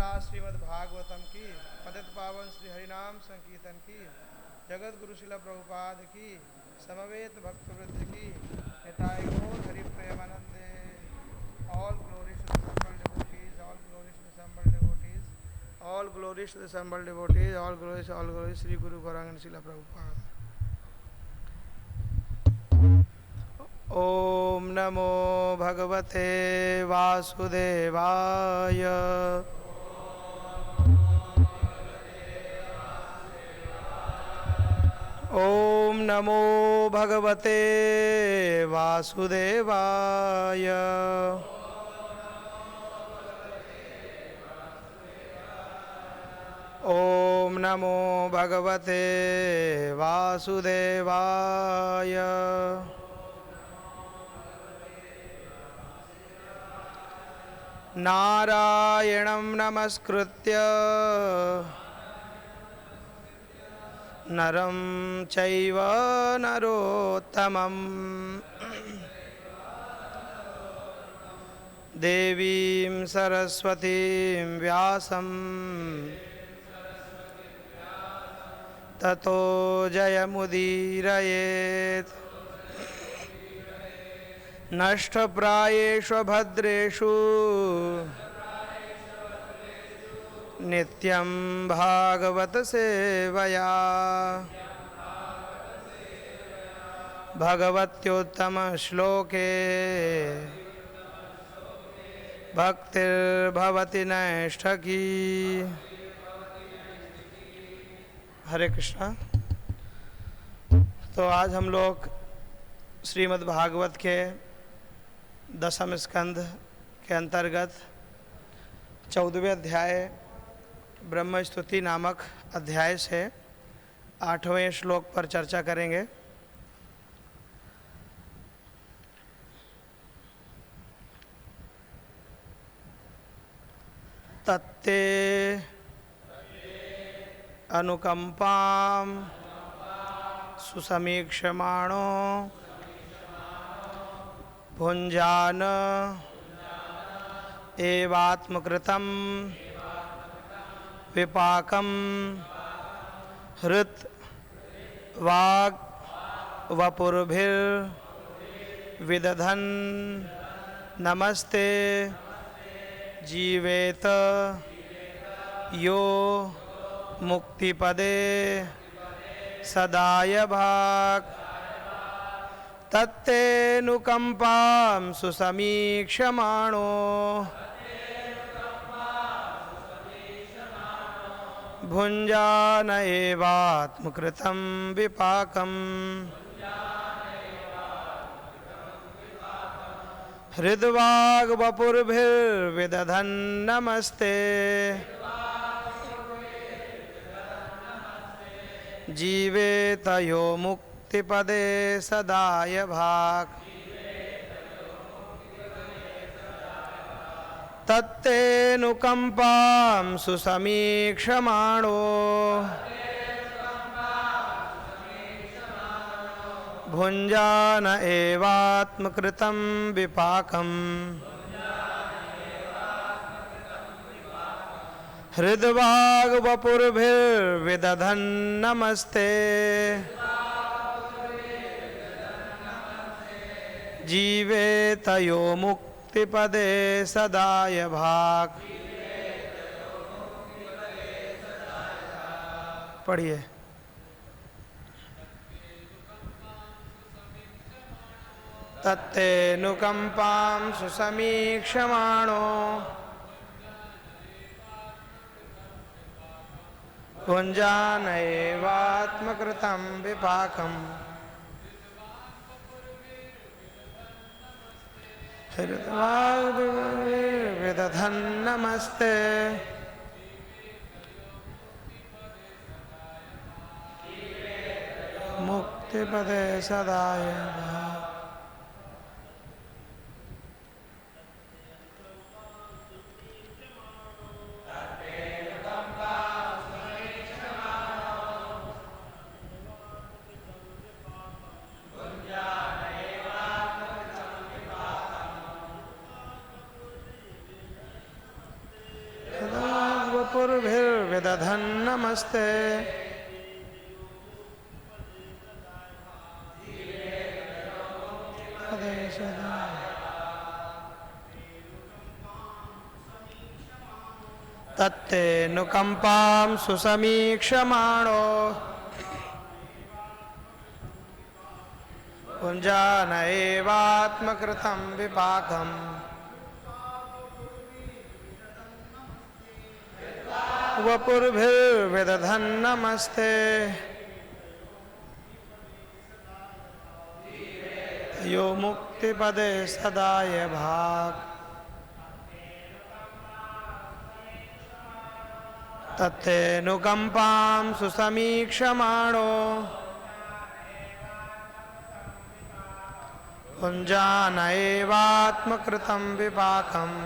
श्रीमद्भागवतम की पतित पावन श्री हरिनाम संकीर्तन की जगत गुरु शिला प्रभुपाद की समवेत भक्तवृंद की निताय गौर हरि प्रेमानंदे। All glories to the assembled devotees, all glories to the assembled devotees, all glories to the assembled devotees, all glories Shri गुरु गौरांग शिला प्रभुपाद। ओम नमो भगवते वासुदेवाय। ओम नमो भगवते वासुदेवाय। ओम नमो भगवते वासुदेवाय। नारायणं नमस्कृत्य नरं चैव नरोत्तमं देवीं सरस्वतीं व्यासं ततो जयमुदीरयेत्। नष्टप्रायेषु भद्रेषु नित्यं भागवत सेवया भगवत्योत्तम श्लोके भक्तिर्भवति नैष्ठकी। हरे कृष्णा। तो आज हम लोग श्रीमद् भागवत के दशम स्कंध के अंतर्गत 14वें अध्याय ब्रह्म स्तुति नामक अध्याय से 8वें श्लोक पर चर्चा करेंगे। तत्ते अनुकंपां सुसमीक्षमाणो भुञ्जान एवात्मकृतं विपाकं हृत वाग वपुर्भिर्विदधन् नमस्ते जीवेत यो मुक्तिपदे सदाय भाग। तत्तेऽनुकंपां सुसमीक्षमाणो भुञ्जान एवात्मकृतं विपाकं हृद्वाग् वपुर्भिर्विदधन् नमस्ते जीवेत यो मुक्तिपदे सदाय भाग। तत्तेऽनुकंपां सुसमीक्षमाणो भुञ्जान एवात्मकृतं विपाकं हृद्वाग् वपुर्भिर्विदधन् नमस्ते जीवेत यो मुक्तिपदे सदाय भाग। पढ़िए। तत्तेऽनुकंपां सुसमीक्षमाणो भुञ्जान एवात्मकृतं विपाकम् हृद्वाग् नमस्ते मुक्तिपदे सदाय भाग। वपुर्भिर्विदधन् नमस्ते। तत्तेऽनुकम्पां सुसमीक्षमाणो पुञ्जान एवात्मकृतं विपाकम् वपुर्भिर्विदधन् नमस्ते। यो मुक्तिपदे सदाय भाग तत्तेऽनुकम्पां सुसमीक्षमाणो पुञ्जान एवात्मकृतं विपाकम्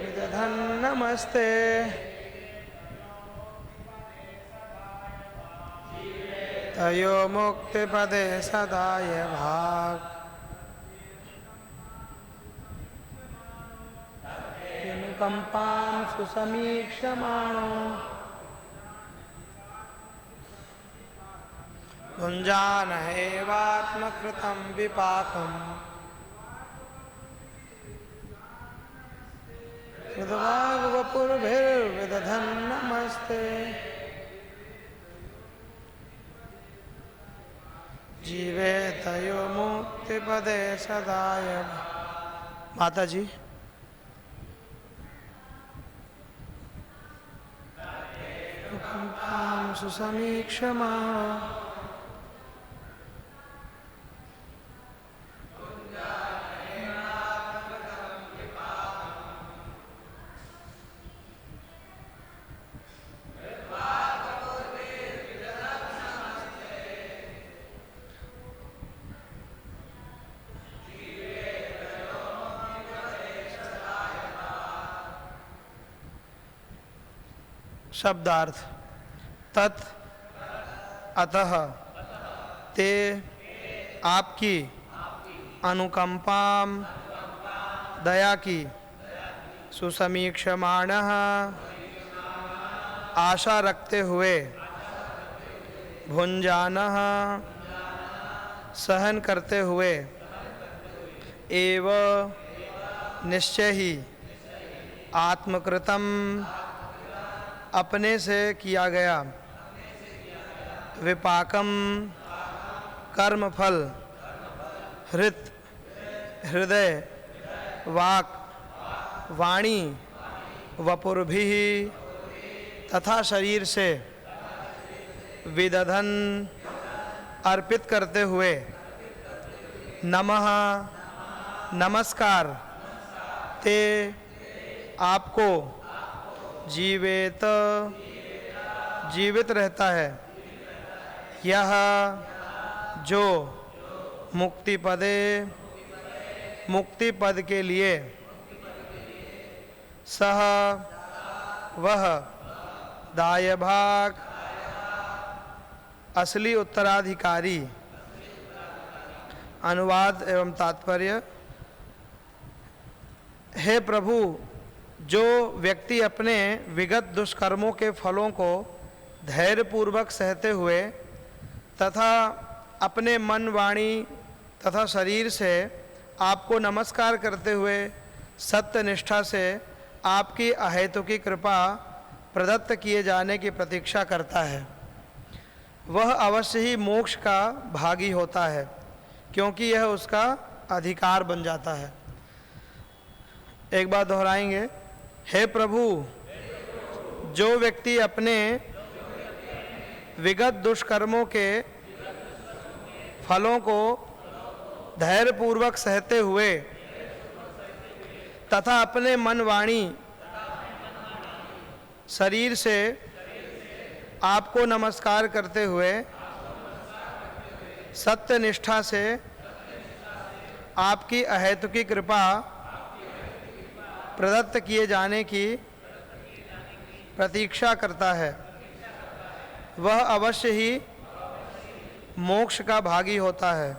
विदधन् नमस्ते। तयो मुक्तिपदे सदाय भाग अनुकम्पां सुसमीक्षमाणो पुञ्जान एवात्मकृतं विपाकम् वपुर्भिर्विदधन् नमस्ते। जीवेत यो मुक्तिपदे सदाय। माता जी सुसमीक्षमाणो शब्दार्थ तत् अतः ते आपकी अनुकंपाम दया की सुसमीक्षमाणः आशा रखते हुए भुंजानः सहन करते हुए एव निश्चय ही आत्मकृतम अपने से किया गया विपाकम कर्मफल हृदय वाक वाणी वपुर्भिः तथा शरीर से विदधन अर्पित करते हुए नमः नमस्कार ते आपको जीवित रहता है यह जो मुक्ति पद के लिए सह वह दाय भाग असली उत्तराधिकारी। अनुवाद एवं तात्पर्य। हे प्रभु, जो व्यक्ति अपने विगत दुष्कर्मों के फलों को धैर्यपूर्वक सहते हुए तथा अपने मन वाणी तथा शरीर से आपको नमस्कार करते हुए सत्य निष्ठा से आपकी अहेतुकी कृपा प्रदत्त किए जाने की प्रतीक्षा करता है, वह अवश्य ही मोक्ष का भागी होता है, क्योंकि यह उसका अधिकार बन जाता है। एक बार दोहराएंगे। हे प्रभु, जो व्यक्ति अपने विगत दुष्कर्मों के फलों को धैर्यपूर्वक सहते हुए तथा अपने मन वाणी शरीर से आपको नमस्कार करते हुए सत्य निष्ठा से आपकी अहेतुकी कृपा प्रदत्त किए जाने की प्रतीक्षा करता है, वह अवश्य ही मोक्ष का भागी होता है,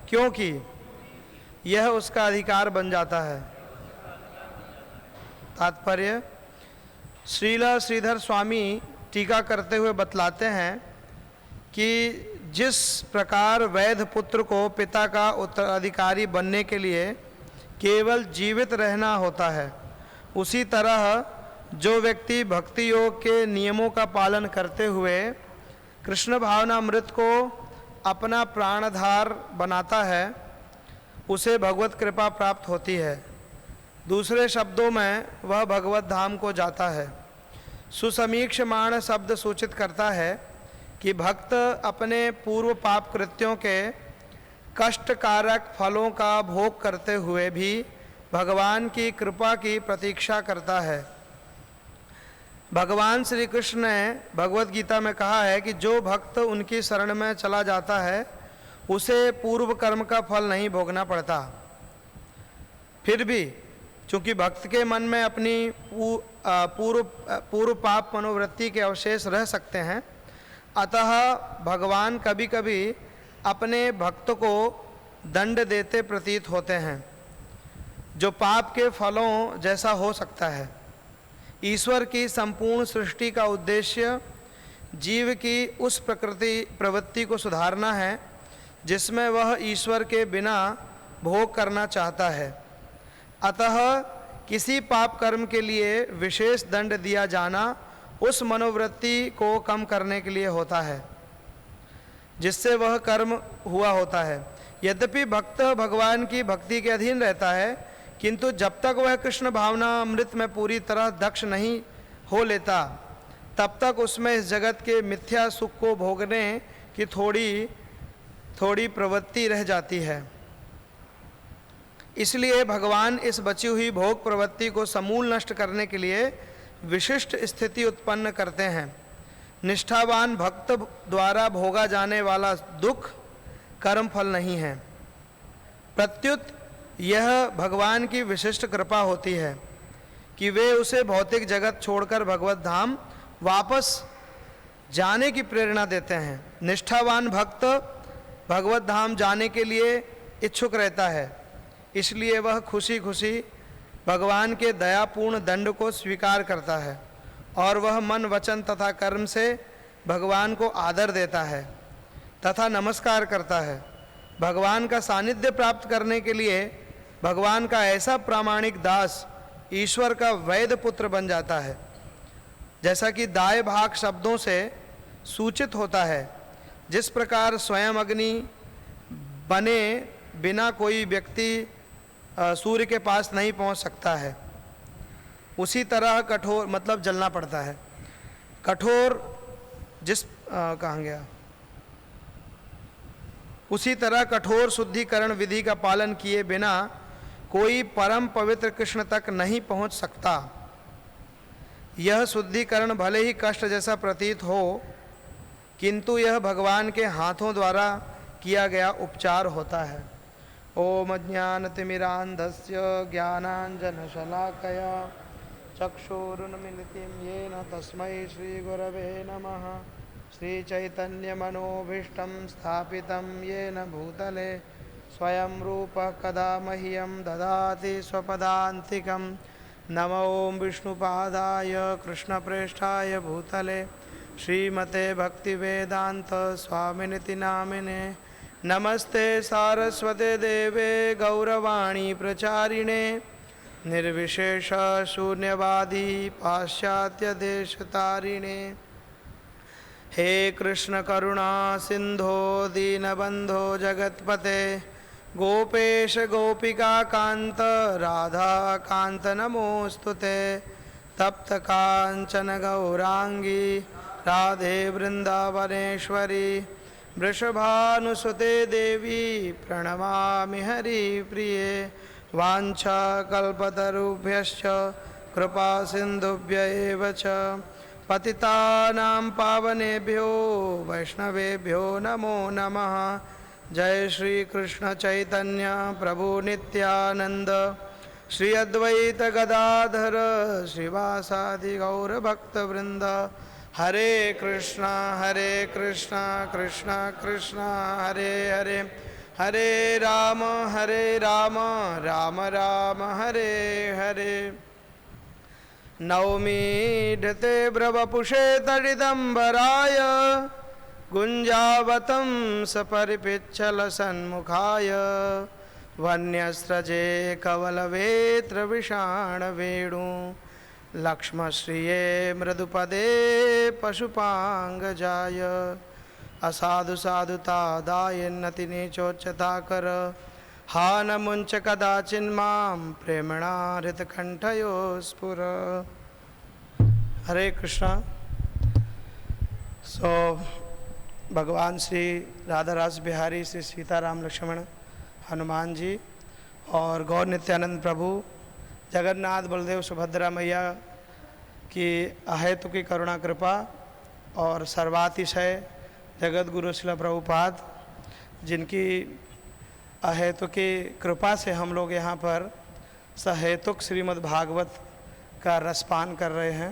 क्योंकि यह उसका अधिकार बन जाता है। तात्पर्य, श्रील श्रीधर स्वामी टीका करते हुए बतलाते हैं कि जिस प्रकार वैध पुत्र को पिता का उत्तराधिकारी बनने के लिए केवल जीवित रहना होता है, उसी तरह जो व्यक्ति भक्ति योग के नियमों का पालन करते हुए कृष्ण भावनामृत को अपना प्राणधार बनाता है, उसे भगवत कृपा प्राप्त होती है। दूसरे शब्दों में वह भगवत धाम को जाता है। सुसमीक्षमाण शब्द सूचित करता है कि भक्त अपने पूर्व पाप कृत्यों के कष्टकारक फलों का भोग करते हुए भी भगवान की कृपा की प्रतीक्षा करता है। भगवान श्री कृष्ण ने भगवत गीता में कहा है कि जो भक्त उनकी शरण में चला जाता है उसे पूर्व कर्म का फल नहीं भोगना पड़ता। फिर भी चूंकि भक्त के मन में अपनी पूर्व पाप मनोवृत्ति के अवशेष रह सकते हैं, अतः भगवान कभी कभी अपने भक्त को दंड देते प्रतीत होते हैं, जो पाप के फलों जैसा हो सकता है। ईश्वर की संपूर्ण सृष्टि का उद्देश्य जीव की उस प्रवृत्ति को सुधारना है जिसमें वह ईश्वर के बिना भोग करना चाहता है। अतः किसी पाप कर्म के लिए विशेष दंड दिया जाना उस मनोवृत्ति को कम करने के लिए होता है जिससे वह कर्म हुआ होता है। यद्यपि भक्त भगवान की भक्ति के अधीन रहता है, किंतु जब तक वह कृष्ण भावना अमृत में पूरी तरह दक्ष नहीं हो लेता, तब तक उसमें इस जगत के मिथ्या सुख को भोगने की थोड़ी प्रवृत्ति रह जाती है। इसलिए भगवान इस बची हुई भोग प्रवृत्ति को समूल नष्ट करने के लिए विशिष्ट स्थिति उत्पन्न करते हैं। निष्ठावान भक्त द्वारा भोगा जाने वाला दुख कर्म फल नहीं है, प्रत्युत यह भगवान की विशिष्ट कृपा होती है कि वे उसे भौतिक जगत छोड़कर भगवत धाम वापस जाने की प्रेरणा देते हैं। निष्ठावान भक्त भगवत धाम जाने के लिए इच्छुक रहता है, इसलिए वह खुशी खुशी भगवान के दयापूर्ण दंड को स्वीकार करता है और वह मन वचन तथा कर्म से भगवान को आदर देता है तथा नमस्कार करता है। भगवान का सानिध्य प्राप्त करने के लिए भगवान का ऐसा प्रामाणिक दास ईश्वर का वैध पुत्र बन जाता है, जैसा कि दाय भाग शब्दों से सूचित होता है। जिस प्रकार स्वयं अग्नि बने बिना कोई व्यक्ति सूर्य के पास नहीं पहुंच सकता है, उसी तरह कठोर मतलब जलना पड़ता है। कठोर कहाँ गया, उसी तरह कठोर शुद्धिकरण विधि का पालन किए बिना कोई परम पवित्र कृष्ण तक नहीं पहुंच सकता। यह शुद्धिकरण भले ही कष्ट जैसा प्रतीत हो, किंतु यह भगवान के हाथों द्वारा किया गया उपचार होता है। ओम अज्ञानतिमिरान्धस्य ज्ञानाञ्जनशलाकया चक्षुरुन्मिलितं येन तस्मै श्रीगुरवे नमः। श्रीचैतन्यमनोभीष्टं स्थापितं येन भूतले स्वयं रूपः कदा मह्यं ददाति स्वपदान्तिकं। नमो विष्णुपादाय कृष्णप्रेष्ठाय भूतले श्रीमते भक्तिवेदान्त स्वामिनिति नामिने। नमस्ते सारस्वते देवे गौरवाणी प्रचारिणे निर्विशेष शून्यवादी पाश्चात्य देशतारिणे। हे कृष्ण करुणा सिंधो दीनबंधो जगत्पते गोपेश गोपिका कांत राधा कांत नमोस्तुते। तप्त कांचन गौरांगी राधे वृंदावनेश्वरी वृषभानुसुते देवी प्रणमामि हरिप्रिये। वाञ्छाकल्पतरुभ्यश्च कृपा सिन्धुभ्य एव च पतितानां पावनेभ्यो वैष्णवेभ्यो नमो नमः। जय श्री कृष्ण चैतन्य प्रभु नित्यानंद श्री अद्वैत गदाधर श्रीवासादि गौर भक्तवृंद। हरे कृष्णा कृष्णा कृष्णा हरे हरे हरे राम राम राम हरे हरे। नवमीढते ब्रवपुषे तडिदम्बराय गुञ्जावतं सपरिपिच्छल सन्मुखाय वन्यस्रजे कवलवेत्र विषाणवेणु लक्ष्मश्रिये मृदुपदे पशुपांगजाय असाधु साधुता दायन्नति नीचोच्चता कर हा न मुंच कदाचिन्मां प्रेमणा हृतकंठयो स्फुर। हरे कृष्णा। सो भगवान श्री राधा रास बिहारी श्री सीताराम लक्ष्मण हनुमान जी और गौर नित्यानंद प्रभु जगन्नाथ बलदेव सुभद्रा मैया की अहेतु की करुणा कृपा और सर्वातिशय जगत गुरु श्रील प्रभुपाद जिनकी अहेतु की कृपा से हम लोग यहाँ पर सहेतुक श्रीमद् भागवत का रसपान कर रहे हैं।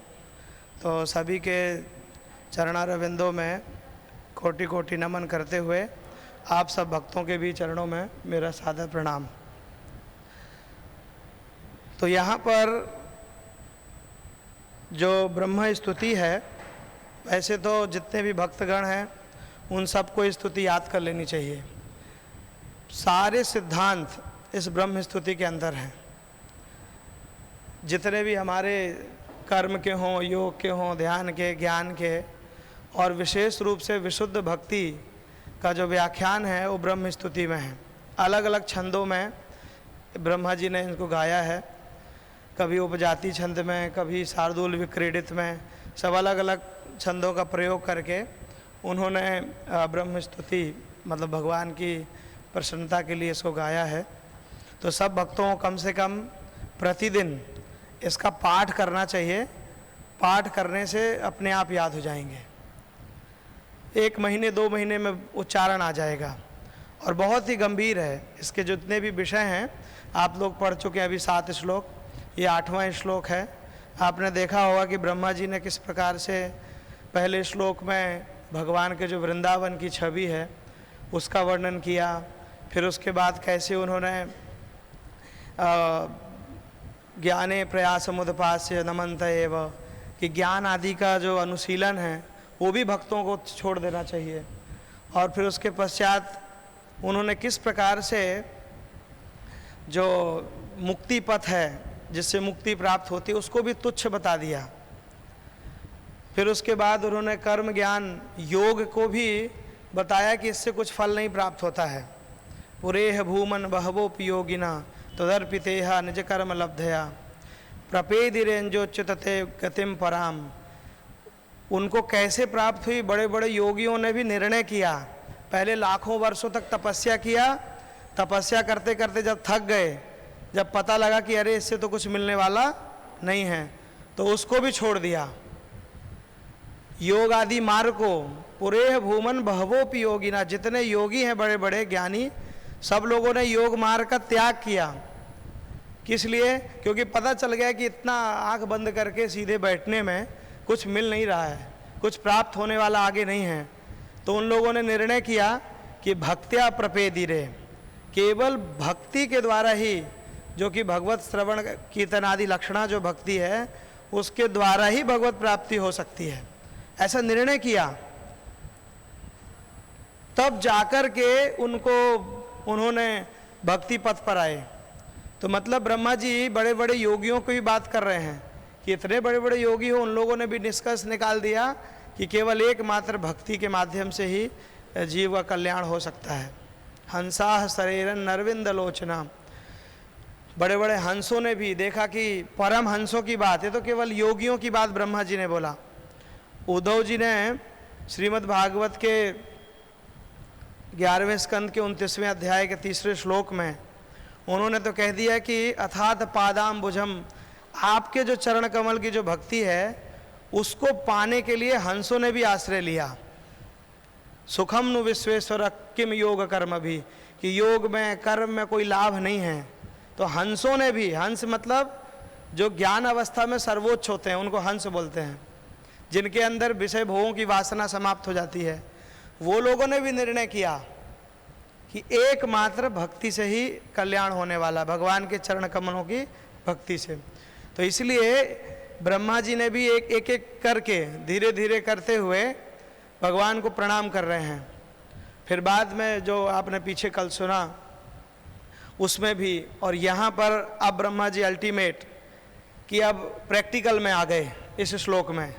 तो सभी के चरणारविंदों में कोटि कोटि नमन करते हुए आप सब भक्तों के भी चरणों में मेरा सादर प्रणाम। तो यहाँ पर जो ब्रह्म स्तुति है, वैसे तो जितने भी भक्तगण हैं उन सबको स्तुति याद कर लेनी चाहिए। सारे सिद्धांत इस ब्रह्म स्तुति के अंदर हैं। जितने भी हमारे कर्म के हों, योग के हों, ध्यान के, ज्ञान के और विशेष रूप से विशुद्ध भक्ति का जो व्याख्यान है वो ब्रह्म स्तुति में है। अलग अलग छंदों में ब्रह्मा जी ने इनको गाया है, कभी उपजाति छंद में, कभी शार्दूल विक्रीडित में, सब अलग अलग छंदों का प्रयोग करके उन्होंने ब्रह्म स्तुति मतलब भगवान की प्रसन्नता के लिए इसको गाया है। तो सब भक्तों को कम से कम प्रतिदिन इसका पाठ करना चाहिए। पाठ करने से अपने आप याद हो जाएंगे। 1 महीने 2 महीने में उच्चारण आ जाएगा और बहुत ही गंभीर है। इसके जितने भी विषय हैं आप लोग पढ़ चुके हैं। अभी 7 श्लोक, ये 8वां श्लोक है। आपने देखा होगा कि ब्रह्मा जी ने किस प्रकार से पहले श्लोक में भगवान के जो वृंदावन की छवि है उसका वर्णन किया। फिर उसके बाद कैसे उन्होंने ज्ञाने प्रयासमुदपास्य नमन्त एव कि ज्ञान आदि का जो अनुशीलन है वो भी भक्तों को छोड़ देना चाहिए। और फिर उसके पश्चात उन्होंने किस प्रकार से जो मुक्ति पथ है जिससे मुक्ति प्राप्त होती है उसको भी तुच्छ बता दिया। फिर उसके बाद उन्होंने कर्म ज्ञान योग को भी बताया कि इससे कुछ फल नहीं प्राप्त होता है। पुरेह भूमन बहवोपयोगिना तदर्पितेहा निज कर्म लब्धया प्रपेदिरेंजोच्युतते गतिम पराम। उनको कैसे प्राप्त हुई? बड़े बड़े योगियों ने भी निर्णय किया। पहले लाखों वर्षों तक तपस्या किया। तपस्या करते करते जब थक गए, जब पता लगा कि अरे इससे तो कुछ मिलने वाला नहीं है, तो उसको भी छोड़ दिया। योग आदि मार्ग को पुरेह भूमन बहवोपि योगिना, जितने योगी हैं बड़े बड़े ज्ञानी, सब लोगों ने योग मार्ग का त्याग किया। किस लिए? क्योंकि पता चल गया कि इतना आंख बंद करके सीधे बैठने में कुछ मिल नहीं रहा है, कुछ प्राप्त होने वाला आगे नहीं है। तो उन लोगों ने निर्णय किया कि भक्त्या प्रपेदिरे, केवल भक्ति के द्वारा ही, जो कि भगवत श्रवण कीर्तन आदि लक्षणा जो भक्ति है उसके द्वारा ही भगवत प्राप्ति हो सकती है, ऐसा निर्णय किया। तब जाकर के उन्होंने भक्ति पथ पर आए। तो मतलब ब्रह्मा जी बड़े बड़े योगियों की भी बात कर रहे हैं कि इतने बड़े बड़े योगी हो, उन लोगों ने भी निष्कर्ष निकाल दिया कि केवल एकमात्र भक्ति के माध्यम से ही जीव का कल्याण हो सकता है। हंसाह शरीरन नरविंद लोचना, बड़े बड़े हंसों ने भी देखा कि परम हंसों की बात है, तो केवल योगियों की बात ब्रह्मा जी ने बोला। उद्धव जी ने श्रीमद् भागवत के 11वें स्कंद के 29वें अध्याय के 3रे श्लोक में उन्होंने तो कह दिया कि अथात पादाम्बुजम, आपके जो चरण कमल की जो भक्ति है उसको पाने के लिए हंसों ने भी आश्रय लिया। सुखम नु विश्वेश्वर किम योग कर्म भी, कि योग में कर्म में कोई लाभ नहीं है। तो हंसों ने भी, हंस मतलब जो ज्ञान अवस्था में सर्वोच्च होते हैं उनको हंस बोलते हैं, जिनके अंदर विषय भोगों की वासना समाप्त हो जाती है, वो लोगों ने भी निर्णय किया कि एकमात्र भक्ति से ही कल्याण होने वाला, भगवान के चरण कमलों की भक्ति से। तो इसलिए ब्रह्मा जी ने भी एक एक करके धीरे धीरे करते हुए भगवान को प्रणाम कर रहे हैं। फिर बाद में जो आपने पीछे कल सुना उसमें भी, और यहाँ पर अब ब्रह्मा जी अल्टीमेट कि अब प्रैक्टिकल में आ गए इस श्लोक में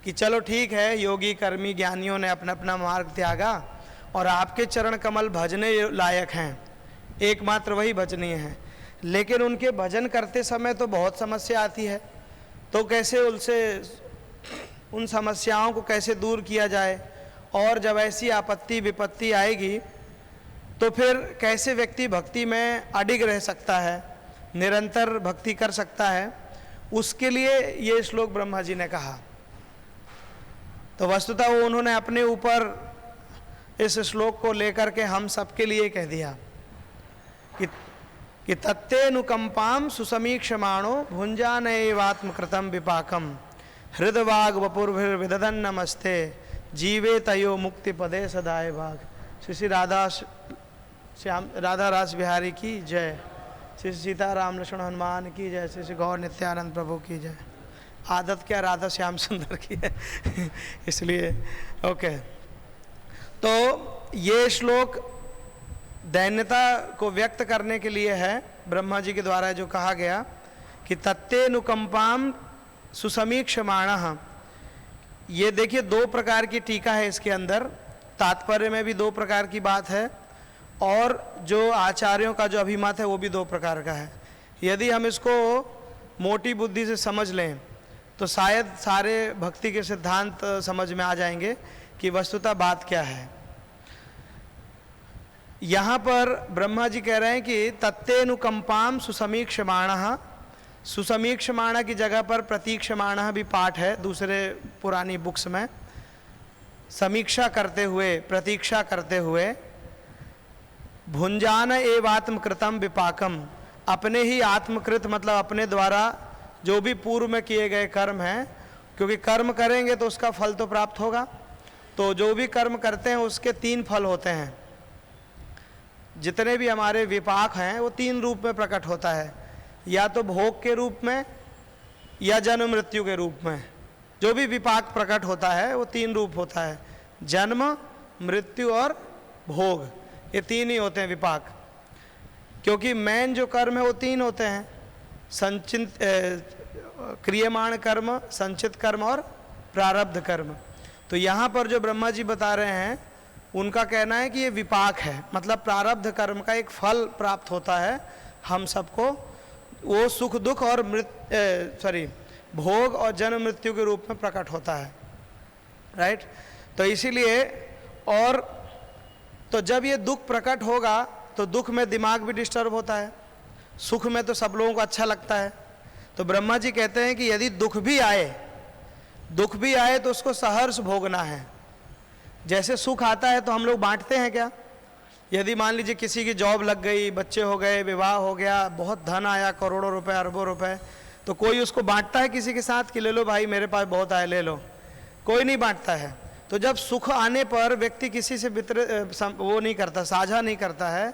कि चलो ठीक है, योगी कर्मी ज्ञानियों ने अपना अपना मार्ग त्यागा और आपके चरण कमल भजने लायक हैं, एकमात्र वही भजनीय हैं। लेकिन उनके भजन करते समय तो बहुत समस्या आती है, तो कैसे उनसे उन समस्याओं को कैसे दूर किया जाए, और जब ऐसी आपत्ति विपत्ति आएगी तो फिर कैसे व्यक्ति भक्ति में अडिग रह सकता है, निरंतर भक्ति कर सकता है, उसके लिए ये श्लोक ब्रह्मा जी ने कहा। तो वस्तुतः वो उन्होंने अपने ऊपर इस श्लोक को लेकर के हम सबके लिए कह दिया कि तत्तेनुकंपाम सुसमीक्षमाणो भुंजानैवात्मकृतं विपाकम हृदवाग वपुर्भिर्विदधन् नमस्ते जीवे तयो मुक्ति पदे सदाए भाग। श्री राधा रास बिहारी की जय, श्री सीताराम लक्ष्मण हनुमान की जय, श्री गौर नित्यानंद प्रभु की जय। आदत क्या राधा श्याम सुंदर की है इसलिए ओके। तो ये श्लोक दैन्यता को व्यक्त करने के लिए है, ब्रह्मा जी के द्वारा जो कहा गया कि तत्तेनुकंपाम सुसमीक्षमाणः। ये देखिए दो प्रकार की टीका है इसके अंदर, तात्पर्य में भी दो प्रकार की बात है और जो आचार्यों का जो अभिमत है वो भी दो प्रकार का है। यदि हम इसको मोटी बुद्धि से समझ लें तो शायद सारे भक्ति के सिद्धांत समझ में आ जाएंगे कि वस्तुतः बात क्या है। यहाँ पर ब्रह्मा जी कह रहे हैं कि तत्तेनुकंपाम सुसमीक्षमाणः। सुसमीक्षमाण की जगह पर प्रतीक्षमाण भी पाठ है दूसरे पुरानी बुक्स में। समीक्षा करते हुए, प्रतीक्षा करते हुए, भुंजान एव आत्मकृतम विपाकम, अपने ही आत्मकृत मतलब अपने द्वारा जो भी पूर्व में किए गए कर्म हैं, क्योंकि कर्म करेंगे तो उसका फल तो प्राप्त होगा। तो जो भी कर्म करते हैं उसके तीन फल होते हैं। जितने भी हमारे विपाक हैं वो तीन रूप में प्रकट होता है, या तो भोग के रूप में या जन्म मृत्यु के रूप में। जो भी विपाक प्रकट होता है वो तीन रूप होता है, जन्म, मृत्यु और भोग, ये तीन ही होते हैं विपाक। क्योंकि मेन जो कर्म है वो तीन होते हैं, संचित क्रियमाण कर्म, संचित कर्म और प्रारब्ध कर्म। तो यहाँ पर जो ब्रह्मा जी बता रहे हैं उनका कहना है कि ये विपाक है, मतलब प्रारब्ध कर्म का एक फल प्राप्त होता है हम सबको, वो सुख दुख और भोग और जन्म मृत्यु के रूप में प्रकट होता है, राइट। तो इसीलिए, और तो जब ये दुख प्रकट होगा तो दुख में दिमाग भी डिस्टर्ब होता है, सुख में तो सब लोगों को अच्छा लगता है। तो ब्रह्मा जी कहते हैं कि यदि दुख भी आए तो उसको सहर्ष भोगना है। जैसे सुख आता है तो हम लोग बांटते हैं क्या? यदि मान लीजिए किसी की जॉब लग गई, बच्चे हो गए, विवाह हो गया, बहुत धन आया, करोड़ों रुपए, अरबों रुपए, तो कोई उसको बांटता है किसी के साथ कि ले लो भाई मेरे पास बहुत आए ले लो? कोई नहीं बांटता है। तो जब सुख आने पर व्यक्ति किसी से वो नहीं करता, साझा नहीं करता है,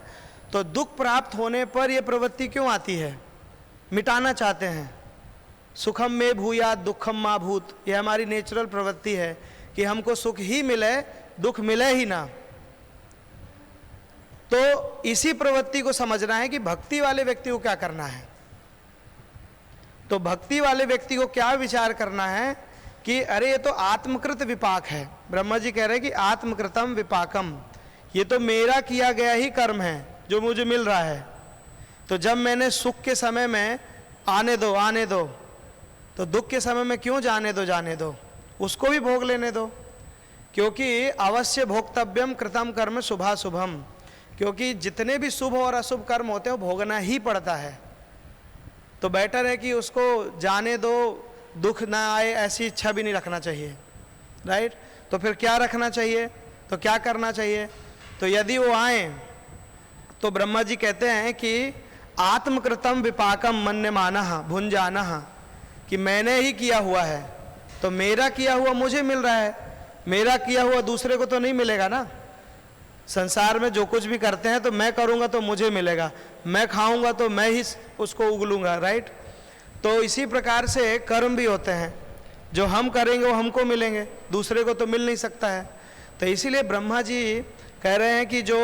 तो दुख प्राप्त होने पर यह प्रवृत्ति क्यों आती है? मिटाना चाहते हैं। सुखम में भूयात दुखम मा भूत, यह हमारी नेचुरल प्रवृत्ति है कि हमको सुख ही मिले, दुख मिले ही ना। तो इसी प्रवृत्ति को समझना है कि भक्ति वाले व्यक्ति को क्या करना है। तो भक्ति वाले व्यक्ति को क्या विचार करना है कि अरे ये तो आत्मकृत विपाक है। ब्रह्मा जी कह रहे हैं कि आत्मकृतम विपाकम, ये तो मेरा किया गया ही कर्म है जो मुझे मिल रहा है। तो जब मैंने सुख के समय में आने दो, तो दुख के समय में क्यों जाने दो, उसको भी भोग लेने दो। क्योंकि अवश्य भोक्तव्यम कृतम कर्म शुभाशुभम, क्योंकि जितने भी शुभ और अशुभ कर्म होते हैं वो भोगना ही पड़ता है। तो बेटर है कि उसको जाने दो, दुख ना आए ऐसी इच्छा भी नहीं रखना चाहिए, राइट। तो फिर क्या रखना चाहिए, तो क्या करना चाहिए? तो यदि वो आए तो ब्रह्मा जी कहते हैं कि आत्मकृतम विपाकम मन्यमानः भुंजानः, कि मैंने ही किया हुआ है, तो मेरा किया हुआ मुझे मिल रहा है, मेरा किया हुआ दूसरे को तो नहीं मिलेगा ना। संसार में जो कुछ भी करते हैं तो मैं करूँगा तो मुझे मिलेगा, मैं खाऊंगा तो मैं ही उसको उगलूंगा, राइट। तो इसी प्रकार से कर्म भी होते हैं, जो हम करेंगे वो हमको मिलेंगे, दूसरे को तो मिल नहीं सकता है। तो इसीलिए ब्रह्मा जी कह रहे हैं कि जो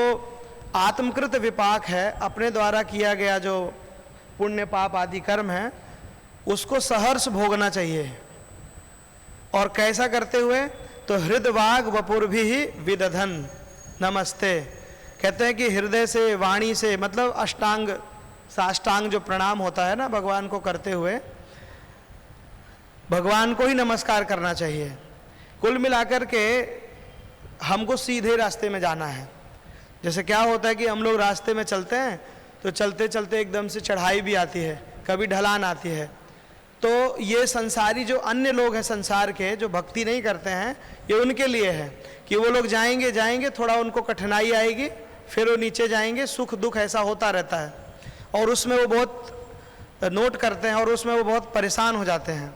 आत्मकृत विपाक है, अपने द्वारा किया गया जो पुण्य पाप आदि कर्म है, उसको सहर्ष भोगना चाहिए। और कैसा करते हुए? तो हृदवाग वपुर्भि ही विदधन नमस्ते। कहते हैं कि हृदय से, वाणी से, मतलब अष्टांग, साष्टांग जो प्रणाम होता है ना भगवान को करते हुए, भगवान को ही नमस्कार करना चाहिए। कुल मिलाकर के हमको सीधे रास्ते में जाना है। जैसे क्या होता है कि हम लोग रास्ते में चलते हैं तो चलते चलते एकदम से चढ़ाई भी आती है, कभी ढलान आती है। तो ये संसारी जो अन्य लोग हैं संसार के, जो भक्ति नहीं करते हैं, ये उनके लिए है कि वो लोग जाएंगे जाएंगे, थोड़ा उनको कठिनाई आएगी, फिर वो नीचे जाएंगे, सुख दुख ऐसा होता रहता है, और उसमें वो बहुत नोट करते हैं और उसमें वो बहुत परेशान हो जाते हैं।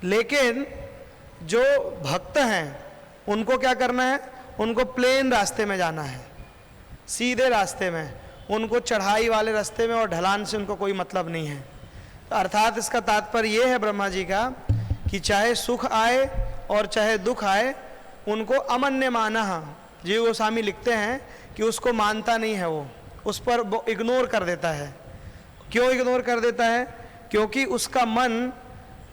लेकिन जो भक्त हैं उनको क्या करना है? उनको प्लेन रास्ते में जाना है, सीधे रास्ते में। उनको चढ़ाई वाले रास्ते में और ढलान से उनको कोई मतलब नहीं है। तो अर्थात इसका तात्पर्य ये है ब्रह्मा जी का कि चाहे सुख आए और चाहे दुख आए, उनको अमन्य माना। जीव गोस्वामी लिखते हैं कि उसको मानता नहीं है, वो उस पर इग्नोर कर देता है। क्यों इग्नोर कर देता है? क्योंकि उसका मन,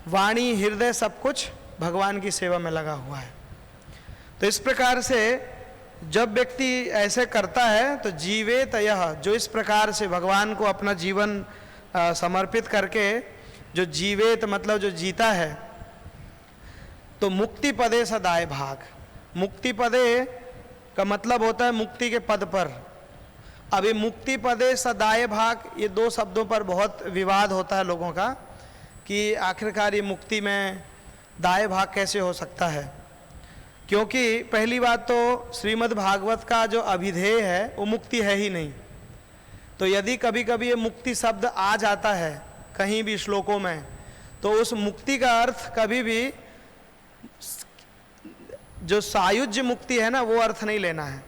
वाणी, हृदय सब कुछ भगवान की सेवा में लगा हुआ है। तो इस प्रकार से जब व्यक्ति ऐसे करता है तो जीवेत यह, जो इस प्रकार से भगवान को अपना जीवन समर्पित करके जो जीवेत मतलब जो जीता है, तो मुक्ति पदे सदाय भाग। मुक्ति पदे का मतलब होता है मुक्ति के पद पर। अभी मुक्ति पदे सदाय भाग, ये दो शब्दों पर बहुत विवाद होता है लोगों का कि आखिरकार ये मुक्ति में दाय भाग कैसे हो सकता है। क्योंकि पहली बात तो श्रीमद् भागवत का जो अभिधेय है वो मुक्ति है ही नहीं। तो यदि कभी कभी ये मुक्ति शब्द आ जाता है कहीं भी श्लोकों में, तो उस मुक्ति का अर्थ कभी भी जो सायुज्य मुक्ति है ना, वो अर्थ नहीं लेना है।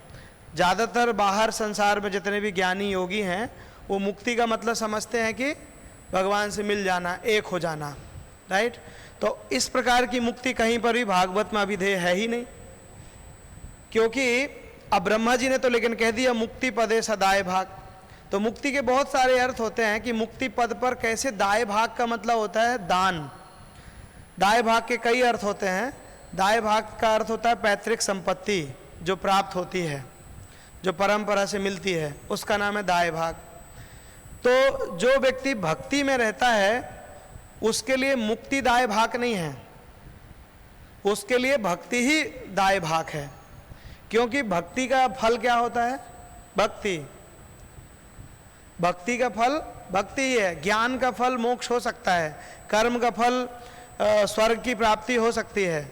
ज़्यादातर बाहर संसार में जितने भी ज्ञानी योगी हैं, वो मुक्ति का मतलब समझते हैं कि भगवान से मिल जाना, एक हो जाना, राइट। तो इस प्रकार की मुक्ति कहीं पर भी भागवत में अभिधेय है ही नहीं। क्योंकि अब ब्रह्मा जी ने तो लेकिन कह दिया मुक्ति पदे सदाय भाग। तो मुक्ति के बहुत सारे अर्थ होते हैं कि मुक्ति पद पर कैसे। दाय भाग का मतलब होता है दान। दाय भाग के कई अर्थ होते हैं। दाय भाग का अर्थ होता है पैतृक संपत्ति जो प्राप्त होती है, जो परंपरा से मिलती है, उसका नाम है दाय भाग। तो जो व्यक्ति भक्ति में रहता है उसके लिए मुक्ति दाय भाग नहीं है, उसके लिए भक्ति ही दाय भाग है। क्योंकि भक्ति का फल क्या होता है? भक्ति। भक्ति का फल भक्ति ही है। ज्ञान का फल मोक्ष हो सकता है, कर्म का फल स्वर्ग की प्राप्ति हो सकती है,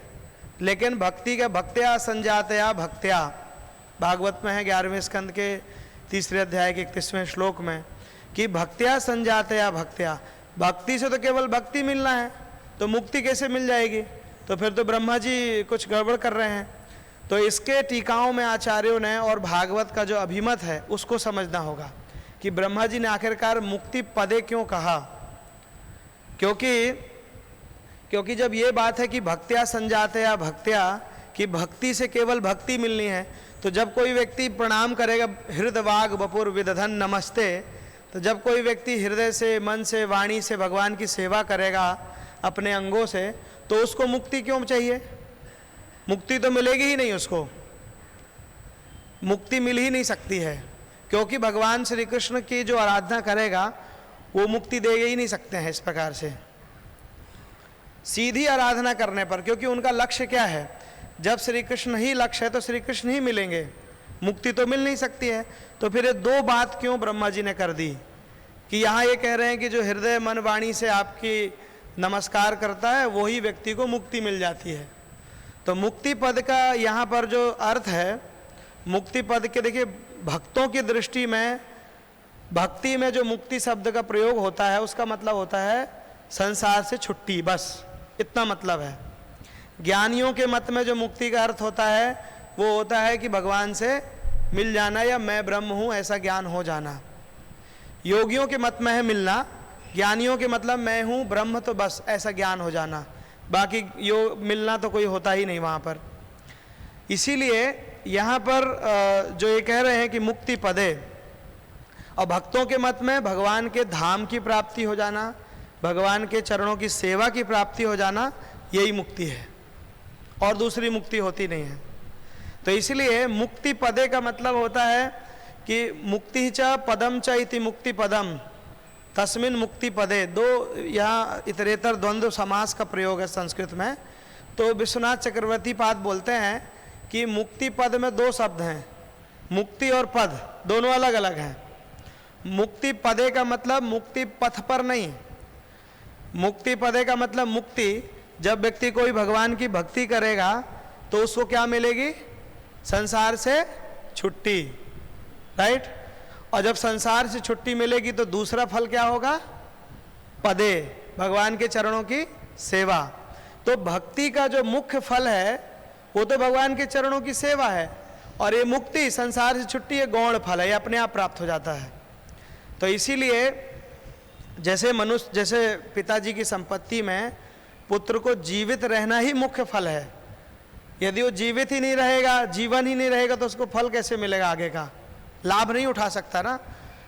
लेकिन भक्ति का भक्त्या संजातया भक्त्या, भागवत में है 11वें स्कंद के 3 अध्याय के 31वें श्लोक में कि भक्त्या संजातया भक्त्या। भक्ति से तो केवल भक्ति मिलना है, तो मुक्ति कैसे मिल जाएगी? तो फिर तो ब्रह्मा जी कुछ गड़बड़ कर रहे हैं। तो इसके टीकाओं में आचार्यों ने और भागवत का जो अभिमत है उसको समझना होगा कि ब्रह्मा जी ने आखिरकार मुक्ति पदे क्यों कहा। क्योंकि जब ये बात है कि भक्त्या संजातया भक्त्या, कि भक्ति से केवल भक्ति मिलनी है, तो जब कोई व्यक्ति प्रणाम करेगा हृदवाग वपुर विदधन नमस्ते, तो जब कोई व्यक्ति हृदय से, मन से, वाणी से भगवान की सेवा करेगा अपने अंगों से, तो उसको मुक्ति क्यों चाहिए? मुक्ति तो मिलेगी ही नहीं, उसको मुक्ति मिल ही नहीं सकती है। क्योंकि भगवान श्री कृष्ण की जो आराधना करेगा वो मुक्ति दे ही नहीं सकते हैं इस प्रकार से सीधी आराधना करने पर। क्योंकि उनका लक्ष्य क्या है? जब श्री कृष्ण ही लक्ष्य है तो श्री कृष्ण ही मिलेंगे, मुक्ति तो मिल नहीं सकती है। तो फिर ये दो बात क्यों ब्रह्मा जी ने कर दी कि यहाँ ये कह रहे हैं कि जो हृदय मन वाणी से आपकी नमस्कार करता है वही व्यक्ति को मुक्ति मिल जाती है। तो मुक्ति पद का यहाँ पर जो अर्थ है, मुक्ति पद के देखिए भक्तों की दृष्टि में, भक्ति में जो मुक्ति शब्द का प्रयोग होता है उसका मतलब होता है संसार से छुट्टी, बस इतना मतलब है। ज्ञानियों के मत में जो मुक्ति का अर्थ होता है वो होता है कि भगवान से मिल जाना या मैं ब्रह्म हूँ ऐसा ज्ञान हो जाना। योगियों के मत में है मिलना, ज्ञानियों के मतलब मैं हूँ ब्रह्म तो बस ऐसा ज्ञान हो जाना, बाकी मिलना तो कोई होता ही नहीं वहाँ पर। इसीलिए यहाँ पर जो ये कह रहे हैं कि मुक्ति पदे, और भक्तों के मत में भगवान के धाम की प्राप्ति हो जाना, भगवान के चरणों की सेवा की प्राप्ति हो जाना, यही मुक्ति है, और दूसरी मुक्ति होती नहीं है। तो इसलिए मुक्ति पदे का मतलब होता है कि मुक्ति च पदम च इति मुक्ति पदम तस्मिन मुक्ति पदे। दो यहाँ इतरेतर द्वंद्व समास का प्रयोग है संस्कृत में। तो विश्वनाथ चक्रवर्ती पाद बोलते हैं कि मुक्ति पद में दो शब्द हैं, मुक्ति और पद दोनों अलग अलग हैं। मुक्ति पदे का मतलब मुक्ति पथ पर नहीं, मुक्ति पदे का मतलब मुक्ति, जब व्यक्ति कोई भगवान की भक्ति करेगा तो उसको क्या मिलेगी? संसार से छुट्टी, राइट। और जब संसार से छुट्टी मिलेगी तो दूसरा फल क्या होगा? पदे, भगवान के चरणों की सेवा। तो भक्ति का जो मुख्य फल है वो तो भगवान के चरणों की सेवा है, और ये मुक्ति संसार से छुट्टी ये गौण फल है, ये अपने आप प्राप्त हो जाता है। तो इसीलिए जैसे पिताजी की संपत्ति में पुत्र को जीवित रहना ही मुख्य फल है, यदि वो जीवित ही नहीं रहेगा, जीवन ही नहीं रहेगा, तो उसको फल कैसे मिलेगा? आगे का लाभ नहीं उठा सकता ना।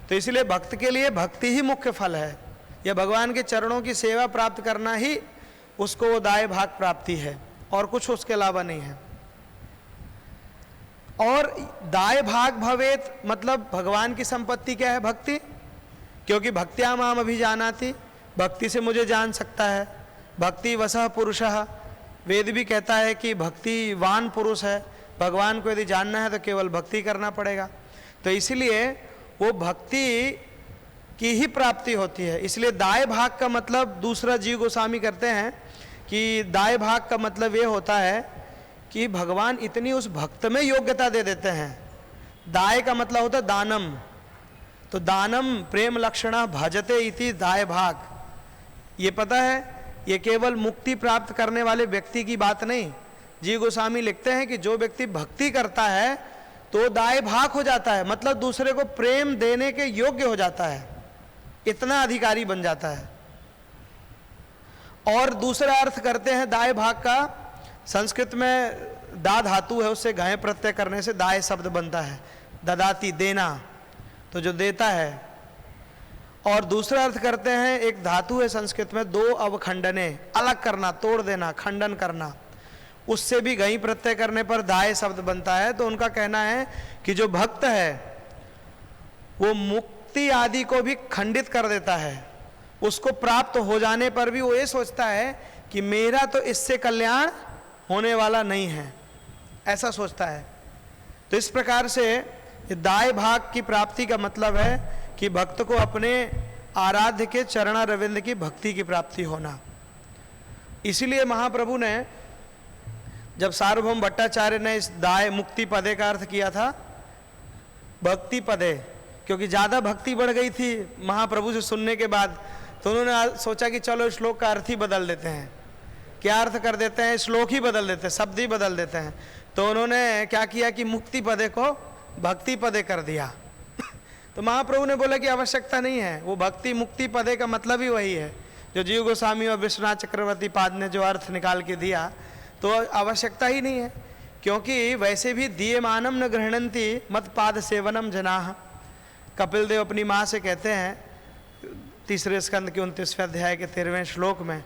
तो इसलिए भक्त के लिए भक्ति ही मुख्य फल है, या भगवान के चरणों की सेवा प्राप्त करना ही उसको वो दाय भाग प्राप्ति है, और कुछ उसके अलावा नहीं है। और दाय भाग भवेत मतलब भगवान की संपत्ति क्या है? भक्ति। क्योंकि भक्त्या माम अभिजानाति, भक्ति से मुझे जान सकता है। भक्ति वसह पुरुषः, वेद भी कहता है कि भक्तिवान पुरुष है। भगवान को यदि जानना है तो केवल भक्ति करना पड़ेगा। तो इसलिए वो भक्ति की ही प्राप्ति होती है। इसलिए दाय भाग का मतलब दूसरा जीव गोस्वामी करते हैं कि दाय भाग का मतलब ये होता है कि भगवान इतनी उस भक्त में योग्यता दे देते हैं। दाय का मतलब होता है दानम, तो दानम प्रेम लक्षणा भजते इति दाय भाग। ये पता है, ये केवल मुक्ति प्राप्त करने वाले व्यक्ति की बात नहीं। जी गोस्वामी लिखते हैं कि जो व्यक्ति भक्ति करता है तो दाय भाग हो जाता है, मतलब दूसरे को प्रेम देने के योग्य हो जाता है, इतना अधिकारी बन जाता है। और दूसरा अर्थ करते हैं दाय भाग का, संस्कृत में दा धातु है, उससे गाय प्रत्यय करने से दाय शब्द बनता है, ददाती देना, तो जो देता है। और दूसरा अर्थ करते हैं, एक धातु है संस्कृत में दो अवखंडने, अलग करना, तोड़ देना, खंडन करना, उससे भी गई प्रत्यय करने पर दाय शब्द बनता है। तो उनका कहना है कि जो भक्त है वो मुक्ति आदि को भी खंडित कर देता है, उसको प्राप्त हो जाने पर भी वो ये सोचता है कि मेरा तो इससे कल्याण होने वाला नहीं है, ऐसा सोचता है। तो इस प्रकार से दाय भाग की प्राप्ति का मतलब है कि भक्त को अपने आराध्य के चरणा रविंद्र की भक्ति की प्राप्ति होना। इसीलिए महाप्रभु ने जब सार्वभौम भट्टाचार्य ने इस दाय मुक्ति पदे का अर्थ किया था भक्ति पदे, क्योंकि ज़्यादा भक्ति बढ़ गई थी महाप्रभु से सुनने के बाद, तो उन्होंने सोचा कि चलो श्लोक का अर्थ ही बदल देते हैं। क्या अर्थ कर देते हैं? श्लोक ही बदल देते हैं, शब्द ही बदल देते हैं। तो उन्होंने क्या किया कि मुक्ति पदे को भक्ति पदे कर दिया। तो महाप्रभु ने बोला कि आवश्यकता नहीं है, वो भक्ति मुक्ति पदे का मतलब ही वही है जो जीव गोस्वामी और विश्वनाथ चक्रवर्ती पाद ने जो अर्थ निकाल के दिया। तो आवश्यकता ही नहीं है, क्योंकि वैसे भी दीयमानम न गृह्णन्ति मत पाद सेवनम जनाः। कपिल देव अपनी माँ से कहते हैं तीसरे स्कंद के 29वें अध्याय के 13वें श्लोक में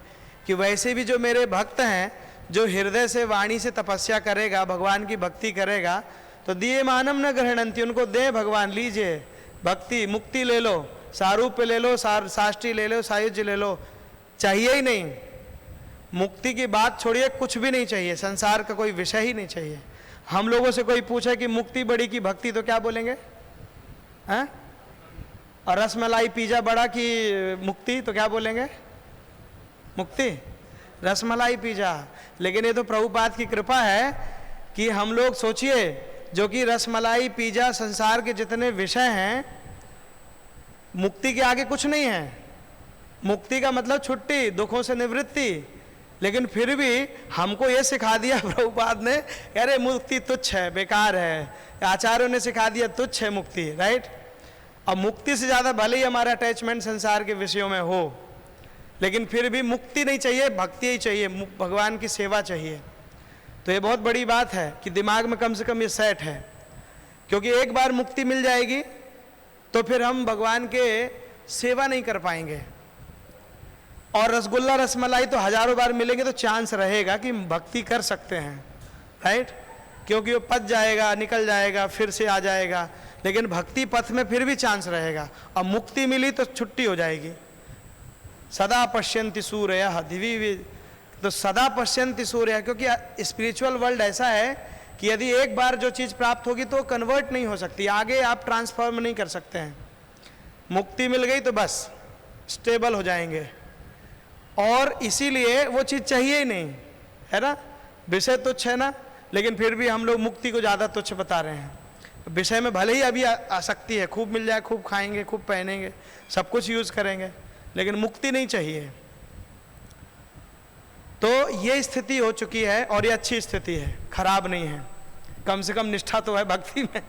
कि वैसे भी जो मेरे भक्त हैं, जो हृदय से वाणी से तपस्या करेगा, भगवान की भक्ति करेगा, तो दीयमानम न गृह्णन्ति, उनको दे भगवान, लीजिए भक्ति, मुक्ति ले लो, सारूप्य ले लो, साष्टी ले लो, सायुज्य ले लो, चाहिए ही नहीं। मुक्ति की बात छोड़िए, कुछ भी नहीं चाहिए, संसार का कोई विषय ही नहीं चाहिए। हम लोगों से कोई पूछे कि मुक्ति बड़ी की भक्ति, तो क्या बोलेंगे? हैं? और रसमलाई पिज्जा बड़ा की मुक्ति, तो क्या बोलेंगे? मुक्ति रसमलाई पिज्जा। लेकिन ये तो प्रभुपाद की कृपा है कि हम लोग सोचिए, जो कि रसमलाई पिज्जा संसार के जितने विषय हैं, मुक्ति के आगे कुछ नहीं है। मुक्ति का मतलब छुट्टी, दुखों से निवृत्ति, लेकिन फिर भी हमको ये सिखा दिया प्रभुपाद ने, अरे मुक्ति तुच्छ है, बेकार है, आचार्यों ने सिखा दिया तुच्छ है मुक्ति, राइट। अब मुक्ति से ज़्यादा भले ही हमारा अटैचमेंट संसार के विषयों में हो, लेकिन फिर भी मुक्ति नहीं चाहिए, भक्ति ही चाहिए, भगवान की सेवा चाहिए। तो ये बहुत बड़ी बात है कि दिमाग में कम से कम ये सेट है, क्योंकि एक बार मुक्ति मिल जाएगी तो फिर हम भगवान के सेवा नहीं कर पाएंगे। और रसगुल्ला रसमलाई तो हजारों बार मिलेंगे तो चांस रहेगा कि भक्ति कर सकते हैं, राइट, क्योंकि वो पच जाएगा, निकल जाएगा, फिर से आ जाएगा, लेकिन भक्ति पथ में फिर भी चांस रहेगा। अब मुक्ति मिली तो छुट्टी हो जाएगी। सदा पश्यन्ति सूर्यः दिवि, तो सदा पश्यन्ति सूर्यः, क्योंकि स्पिरिचुअल वर्ल्ड ऐसा है कि यदि एक बार जो चीज़ प्राप्त होगी तो कन्वर्ट नहीं हो सकती, आगे आप ट्रांसफॉर्म नहीं कर सकते हैं। मुक्ति मिल गई तो बस स्टेबल हो जाएंगे, और इसीलिए वो चीज़ चाहिए ही नहीं, है ना। विषय तुच्छ है ना, लेकिन फिर भी हम लोग मुक्ति को ज़्यादा तुच्छ बता रहे हैं। विषय में भले ही अभी आसक्ति है, खूब मिल जाए, खूब खाएंगे, खूब पहनेंगे, सब कुछ यूज़ करेंगे, लेकिन मुक्ति नहीं चाहिए। तो ये स्थिति हो चुकी है, और ये अच्छी स्थिति है, खराब नहीं है, कम से कम निष्ठा तो है भक्ति में।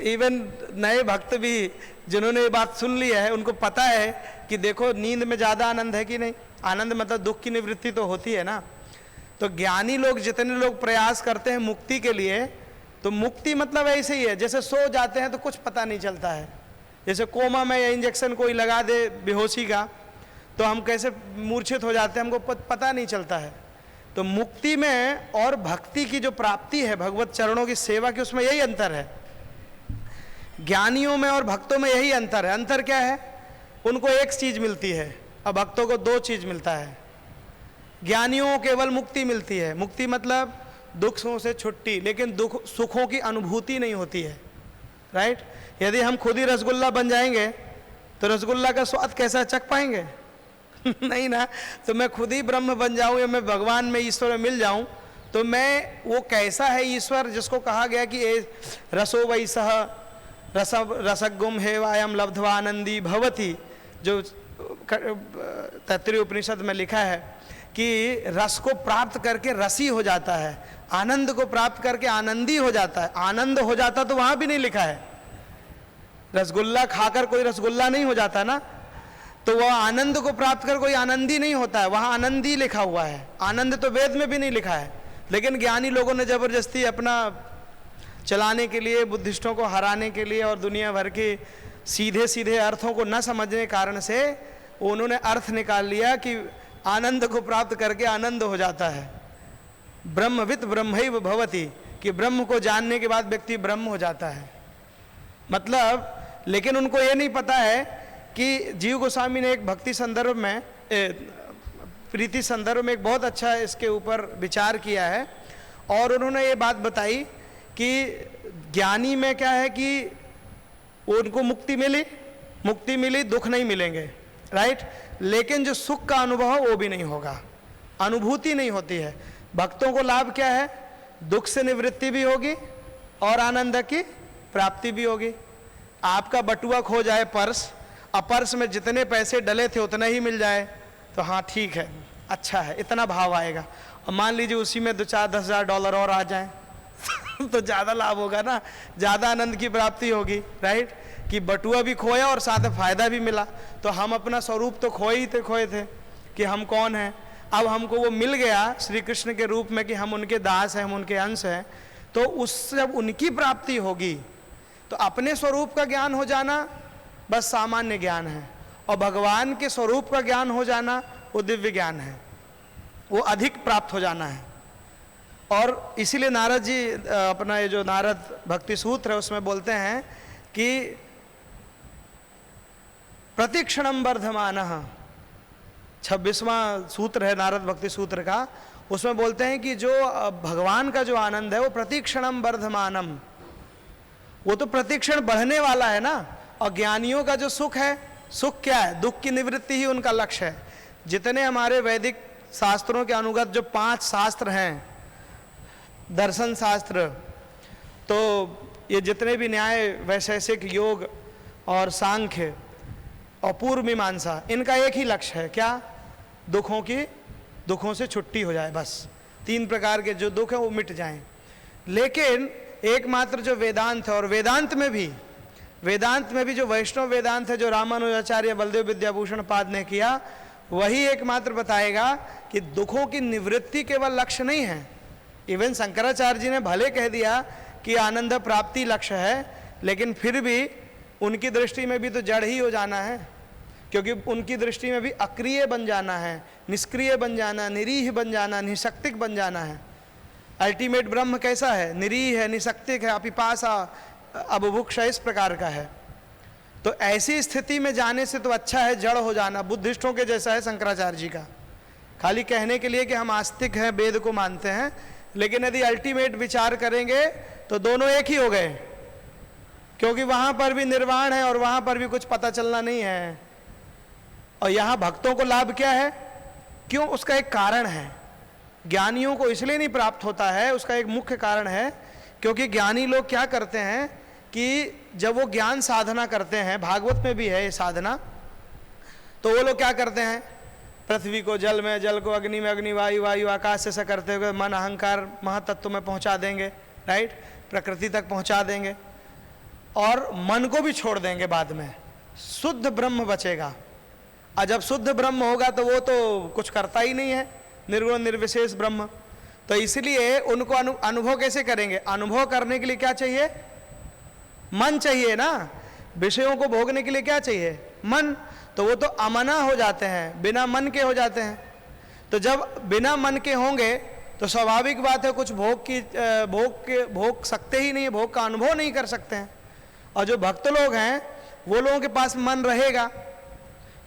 इवन नए भक्त भी जिन्होंने ये बात सुन ली है, उनको पता है कि देखो नींद में ज़्यादा आनंद है कि नहीं, आनंद मतलब दुख की निवृत्ति तो होती है ना। तो ज्ञानी लोग, जितने लोग प्रयास करते हैं मुक्ति के लिए, तो मुक्ति मतलब ऐसे ही है जैसे सो जाते हैं तो कुछ पता नहीं चलता है, जैसे कोमा में इंजेक्शन कोई लगा दे बेहोशी का, तो हम कैसे मूर्छित हो जाते हैं, हमको पता नहीं चलता है। तो मुक्ति में और भक्ति की जो प्राप्ति है, भगवत चरणों की सेवा की, उसमें यही अंतर है। ज्ञानियों में और भक्तों में यही अंतर है। अंतर क्या है? उनको एक चीज मिलती है और भक्तों को दो चीज मिलता है। ज्ञानियों को केवल मुक्ति मिलती है, मुक्ति मतलब दुखों से छुट्टी, लेकिन दुख सुखों की अनुभूति नहीं होती है, राइट। यदि हम खुद ही रसगुल्ला बन जाएंगे तो रसगुल्ला का स्वाद कैसा चख पाएंगे? नहीं ना। तो मैं खुद ही ब्रह्म बन जाऊं या मैं भगवान में, ईश्वर में मिल जाऊं, तो मैं वो कैसा है ईश्वर जिसको कहा गया कि रसो वैसह रसगुम हे वायम लब्ध्वा आनंदी भवति, जो तैत्तिरीय उपनिषद में लिखा है कि रस को प्राप्त करके रसी हो जाता है, आनंद को प्राप्त करके आनंदी हो जाता है। आनंद हो जाता तो वहां भी नहीं लिखा है, रसगुल्ला खाकर कोई रसगुल्ला नहीं हो जाता ना, तो वह आनंद को प्राप्त कर कोई आनंदी नहीं होता है, वहां आनंदी लिखा हुआ है। आनंद तो वेद में भी नहीं लिखा है, लेकिन ज्ञानी लोगों ने जबरदस्ती अपना चलाने के लिए, बुद्धिस्टों को हराने के लिए और दुनिया भर के सीधे सीधे अर्थों को न समझने के कारण से उन्होंने अर्थ निकाल लिया कि आनंद को प्राप्त करके आनंद हो जाता है। ब्रह्मवित् ब्रह्मैव भवति, कि ब्रह्म को जानने के बाद व्यक्ति ब्रह्म हो जाता है। मतलब, लेकिन उनको ये नहीं पता है कि जीव गोस्वामी ने एक भक्ति संदर्भ में, प्रीति संदर्भ में एक बहुत अच्छा इसके ऊपर विचार किया है, और उन्होंने ये बात बताई कि ज्ञानी में क्या है कि उनको मुक्ति मिली, दुख नहीं मिलेंगे, राइट, लेकिन जो सुख का अनुभव वो भी नहीं होगा, अनुभूति नहीं होती है। भक्तों को लाभ क्या है? दुख से निवृत्ति भी होगी और आनंद की प्राप्ति भी होगी। आपका बटुआ खो जाए, पर्स में जितने पैसे डले थे उतना ही मिल जाए, तो हाँ ठीक है, अच्छा है, इतना भाव आएगा। और मान लीजिए उसी में 2-4-10 हज़ार डॉलर और आ जाएं तो ज़्यादा लाभ होगा ना, ज़्यादा आनंद की प्राप्ति होगी, राइट, कि बटुआ भी खोया और साथ में फायदा भी मिला। तो हम अपना स्वरूप तो खोए थे कि हम कौन हैं, अब हमको वो मिल गया श्री कृष्ण के रूप में कि हम उनके दास हैं, हम उनके अंश हैं, तो उससे जब उनकी प्राप्ति होगी तो अपने स्वरूप का ज्ञान हो जाना बस सामान्य ज्ञान है, और भगवान के स्वरूप का ज्ञान हो जाना वो दिव्य ज्ञान है, वो अधिक प्राप्त हो जाना है। और इसीलिए नारद जी अपना ये जो नारद भक्ति सूत्र है उसमें बोलते हैं कि प्रतिक्षणम वर्धमानः, 26वां सूत्र है नारद भक्ति सूत्र का, उसमें बोलते हैं कि जो भगवान का जो आनंद है वो प्रतिक्षणम वर्धमानम, वो तो प्रतिक्षण बढ़ने वाला है ना। और ज्ञानियों का जो सुख है, सुख क्या है? दुख की निवृत्ति ही उनका लक्ष्य है। जितने हमारे वैदिक शास्त्रों के अनुगत जो 5 शास्त्र हैं, दर्शन शास्त्र, तो ये जितने भी न्याय, वैशेषिक, योग और सांख्य और पूर्व मीमांसा, इनका एक ही लक्ष्य है, क्या? दुखों की दुखों से छुट्टी हो जाए, बस 3 प्रकार के जो दुख हैं वो मिट जाएं। लेकिन एकमात्र जो वेदांत है, और वेदांत में भी जो वैष्णव वेदांत है जो रामानुजाचार्य बलदेव विद्याभूषण पाद ने किया, वही एकमात्र बताएगा कि दुखों की निवृत्ति केवल लक्ष्य नहीं है। इवन शंकराचार्य जी ने भले कह दिया कि आनंद प्राप्ति लक्ष्य है, लेकिन फिर भी उनकी दृष्टि में भी तो जड़ ही हो जाना है, क्योंकि उनकी दृष्टि में भी अक्रिय बन जाना है, निष्क्रिय बन जाना, निरीह बन जाना, निशक्तिक बन जाना है। अल्टीमेट ब्रह्म कैसा है? निरीह है, निशक्तिक है, अपिपासा, अबुभुक्षा, इस प्रकार का है। तो ऐसी स्थिति में जाने से तो अच्छा है जड़ हो जाना। बुद्धिस्टों के जैसा है शंकराचार्य जी का, खाली कहने के लिए कि हम आस्तिक हैं, वेद को मानते हैं, लेकिन यदि अल्टीमेट विचार करेंगे तो दोनों एक ही हो गए, क्योंकि वहां पर भी निर्वाण है और वहां पर भी कुछ पता चलना नहीं है। और यहां भक्तों को लाभ क्या है? क्यों? उसका एक कारण है। ज्ञानियों को इसलिए नहीं प्राप्त होता है, उसका एक मुख्य कारण है, क्योंकि ज्ञानी लोग क्या करते हैं कि जब वो ज्ञान साधना करते हैं, भागवत में भी है ये साधना, तो वो लोग क्या करते हैं? पृथ्वी को जल में, जल को अग्नि में, अग्नि वायु, वायु आकाश से ऐसा करते हुए मन अहंकार महातत्व में पहुंचा देंगे, राइट, प्रकृति तक पहुंचा देंगे, और मन को भी छोड़ देंगे। बाद में शुद्ध ब्रह्म बचेगा। और जब शुद्ध ब्रह्म होगा तो वो तो कुछ करता ही नहीं है, निर्गुण निर्विशेष ब्रह्म। तो इसलिए उनको अनुभव कैसे करेंगे? अनुभव करने के लिए क्या चाहिए? मन चाहिए ना। विषयों को भोगने के लिए क्या चाहिए? मन। तो वो तो अमना हो जाते हैं, बिना मन के हो जाते हैं। तो जब बिना मन के होंगे तो स्वाभाविक बात है कुछ भोग सकते ही नहीं, भोग का अनुभव नहीं कर सकते हैं। और जो भक्त लोग हैं वो लोगों के पास मन रहेगा,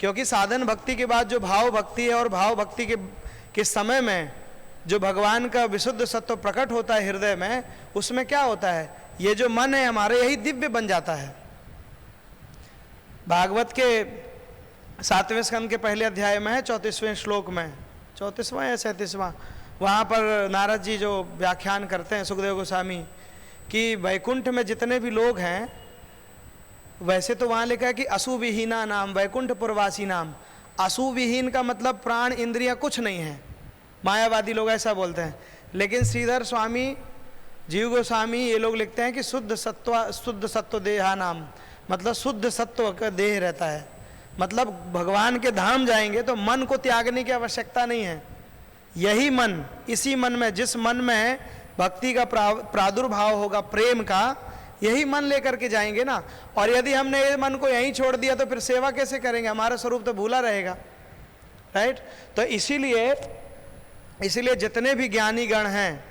क्योंकि साधन भक्ति के बाद जो भाव भक्ति है, और भाव भक्ति के समय में जो भगवान का विशुद्ध सत्व प्रकट होता है हृदय में, उसमें क्या होता है? ये जो मन है हमारे, यही दिव्य बन जाता है। भागवत के 7वें स्कंद के पहले अध्याय में है, 34वें श्लोक में, 34वां या 37वां, वहाँ पर नारद जी जो व्याख्यान करते हैं सुखदेव गोस्वामी कि वैकुंठ में जितने भी लोग हैं, वैसे तो वहाँ लिखा है कि असुविहीना नाम वैकुंठ पुरवासी नाम। असुविहीन का मतलब प्राण इंद्रियां कुछ नहीं है, मायावादी लोग ऐसा बोलते हैं। लेकिन श्रीधर स्वामी, जीव गोस्वामी, ये लोग लिखते हैं कि शुद्ध सत्व देहा नाम, मतलब शुद्ध सत्व का देह रहता है। मतलब भगवान के धाम जाएंगे तो मन को त्यागने की आवश्यकता नहीं है। यही मन, इसी मन में, जिस मन में भक्ति का प्रादुर्भाव होगा, प्रेम का, यही मन लेकर के जाएंगे ना। और यदि हमने ये मन को यहीं छोड़ दिया तो फिर सेवा कैसे करेंगे? हमारा स्वरूप तो भूला रहेगा, राइट। तो इसीलिए जितने भी ज्ञानी गण हैं,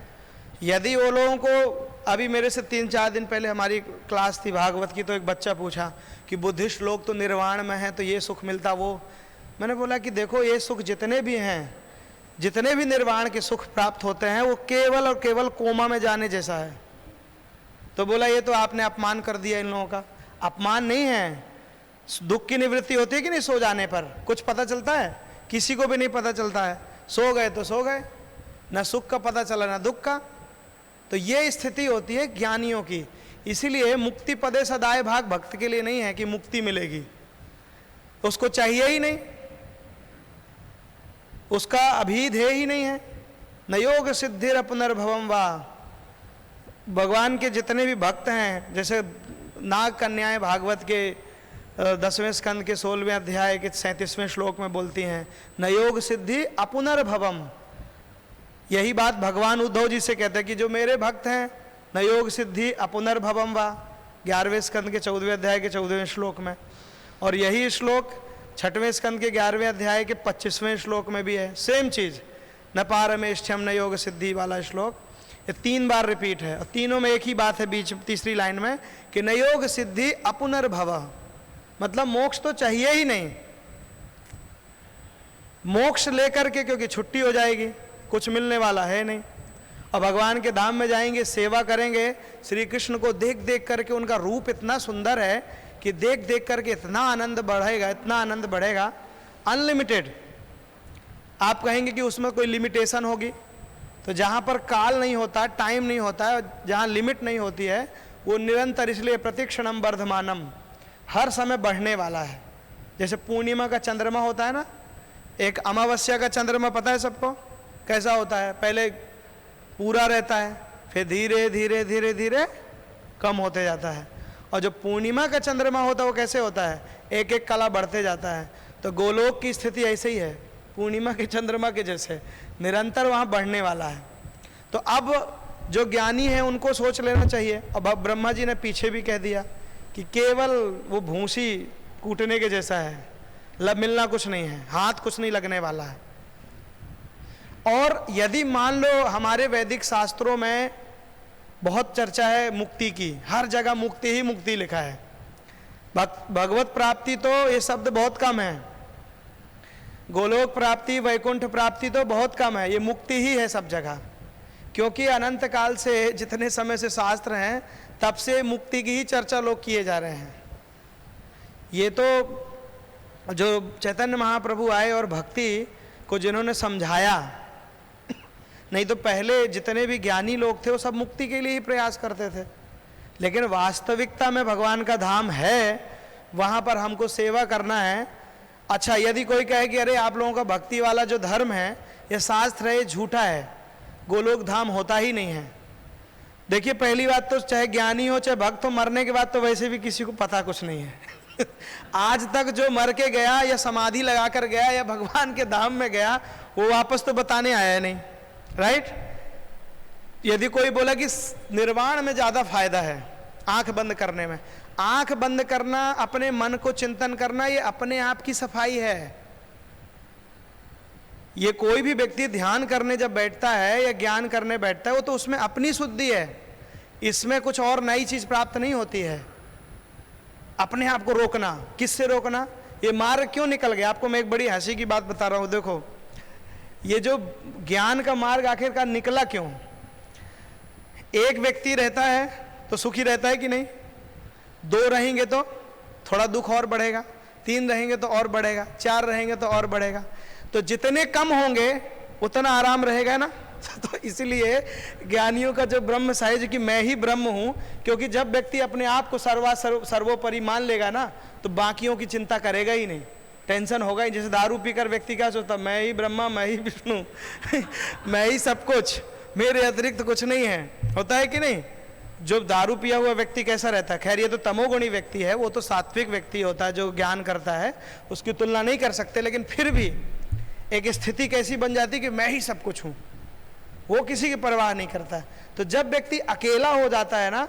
यदि वो लोगों को, अभी मेरे से 3-4 दिन पहले हमारी क्लास थी भागवत की, तो एक बच्चा पूछा कि बुद्धिस्ट लोग तो निर्वाण में हैं, तो ये सुख मिलता वो। मैंने बोला कि देखो, ये सुख जितने भी हैं, जितने भी निर्वाण के सुख प्राप्त होते हैं, वो केवल और केवल कोमा में जाने जैसा है। तो बोला ये तो आपने अपमान कर दिया इन लोगों का। अपमान नहीं है, दुख की निवृत्ति होती है कि नहीं सो जाने पर? कुछ पता चलता है? किसी को भी नहीं पता चलता है। सो गए तो सो गए, ना सुख का पता चला ना दुख का। तो ये स्थिति होती है ज्ञानियों की। इसीलिए मुक्ति पदे सदाए भाग भक्त के लिए नहीं है कि मुक्ति मिलेगी, उसको चाहिए ही नहीं, उसका अभिधेय ही नहीं है। न योग सिद्धिर पुनर्भवम वा। भगवान के जितने भी भक्त हैं, जैसे नाग कन्याएं भागवत के 10वें स्कंद के 16वें अध्याय के 37वें श्लोक में बोलती हैं, न योग सिद्धि अपुनर्भवम। यही बात भगवान उद्धव जी से कहते हैं कि जो मेरे भक्त हैं, न योग सिद्धि अपुनर्भवम वा, 11वें स्कंद के 14वें अध्याय के 14वें श्लोक में। और यही श्लोक 6वें स्कंद के 11वें अध्याय के 25वें श्लोक में भी है, सेम चीज, न पारमेष्ठ्यम न योग सिद्धि वाला श्लोक। ये 3 बार रिपीट है, और तीनों में एक ही बात है बीच तीसरी लाइन में कि न योग सिद्धि अपुनर्भव, मतलब मोक्ष तो चाहिए ही नहीं। मोक्ष लेकर के, क्योंकि छुट्टी हो जाएगी, कुछ मिलने वाला है नहीं। और भगवान के धाम में जाएंगे, सेवा करेंगे, श्री कृष्ण को देख देख करके, उनका रूप इतना सुंदर है कि देख देख करके इतना आनंद बढ़ेगा, इतना आनंद बढ़ेगा, अनलिमिटेड। आप कहेंगे कि उसमें कोई लिमिटेशन होगी, तो जहाँ पर काल नहीं होता, टाइम नहीं होता है, जहाँ लिमिट नहीं होती है, वो निरंतर, इसलिए प्रतिक्षणम वर्धमानम, हर समय बढ़ने वाला है। जैसे पूर्णिमा का चंद्रमा होता है ना, एक अमावस्या का चंद्रमा पता है सबको कैसा होता है? पहले पूरा रहता है, फिर धीरे धीरे धीरे धीरे कम होते जाता है। और जो पूर्णिमा का चंद्रमा होता है वो कैसे होता है? एक एक कला बढ़ते जाता है। तो गोलोक की स्थिति ऐसे ही है, पूर्णिमा के चंद्रमा के जैसे निरंतर वहाँ बढ़ने वाला है। तो अब जो ज्ञानी है उनको सोच लेना चाहिए। अब ब्रह्मा जी ने पीछे भी कह दिया कि केवल वो भूसी कूटने के जैसा है, लब मिलना कुछ नहीं है, हाथ कुछ नहीं लगने वाला है। और यदि मान लो हमारे वैदिक शास्त्रों में बहुत चर्चा है मुक्ति की, हर जगह मुक्ति ही मुक्ति लिखा है, भगवत प्राप्ति तो ये शब्द बहुत कम है, गोलोक प्राप्ति वैकुंठ प्राप्ति तो बहुत कम है, ये मुक्ति ही है सब जगह। क्योंकि अनंत काल से जितने समय से शास्त्र हैं तब से मुक्ति की ही चर्चा लोग किए जा रहे हैं। ये तो जो चैतन्य महाप्रभु आए और भक्ति को जिन्होंने समझाया, नहीं तो पहले जितने भी ज्ञानी लोग थे वो सब मुक्ति के लिए ही प्रयास करते थे। लेकिन वास्तविकता में भगवान का धाम है, वहाँ पर हमको सेवा करना है। अच्छा, यदि कोई कहे कि अरे आप लोगों का भक्ति वाला जो धर्म है ये शास्त्र है, ये झूठा है, गोलोक धाम होता ही नहीं है। देखिए, पहली बात तो चाहे ज्ञानी हो चाहे भक्त हो, मरने के बाद तो वैसे भी किसी को पता कुछ नहीं है। आज तक जो मर के गया या समाधि लगा कर गया या भगवान के धाम में गया, वो वापस तो बताने आया नहीं, राइट? यदि कोई बोला कि निर्वाण में ज़्यादा फायदा है आंख बंद करने में, आंख बंद करना, अपने मन को चिंतन करना, ये अपने आप की सफाई है। ये कोई भी व्यक्ति ध्यान करने जब बैठता है या ज्ञान करने बैठता है, वो तो उसमें अपनी शुद्धि है, इसमें कुछ और नई चीज प्राप्त नहीं होती है। अपने आप को रोकना, किससे रोकना? ये मार्ग क्यों निकल गया? आपको मैं एक बड़ी हंसी की बात बता रहा हूं। देखो, ये जो ज्ञान का मार्ग आखिरकार निकला क्यों? एक व्यक्ति रहता है तो सुखी रहता है कि नहीं? दो रहेंगे तो थोड़ा दुख और बढ़ेगा, तीन रहेंगे तो और बढ़ेगा, चार रहेंगे तो और बढ़ेगा। तो जितने कम होंगे उतना आराम रहेगा ना। तो इसलिए ज्ञानियों का जो ब्रह्म साइज कि मैं ही ब्रह्म हूं, क्योंकि जब व्यक्ति अपने आप को सर्वोपरि मान लेगा ना, तो बाकियों की चिंता करेगा ही नहीं, टेंशन होगा ही। जैसे दारू पीकर व्यक्ति क्या सोचता, मैं ही ब्रह्मा, मैं ही विष्णु, मैं ही सब कुछ, मेरे अतिरिक्त कुछ नहीं है, होता है कि नहीं? जो दारू पिया हुआ व्यक्ति कैसा रहता है? खैर, ये तो तमोगुणी व्यक्ति है, वो तो सात्विक व्यक्ति होता है जो ज्ञान करता है, उसकी तुलना नहीं कर सकते। लेकिन फिर भी एक स्थिति कैसी बन जाती कि मैं ही सब कुछ हूं, वो किसी की परवाह नहीं करता है। तो जब व्यक्ति अकेला हो जाता है ना,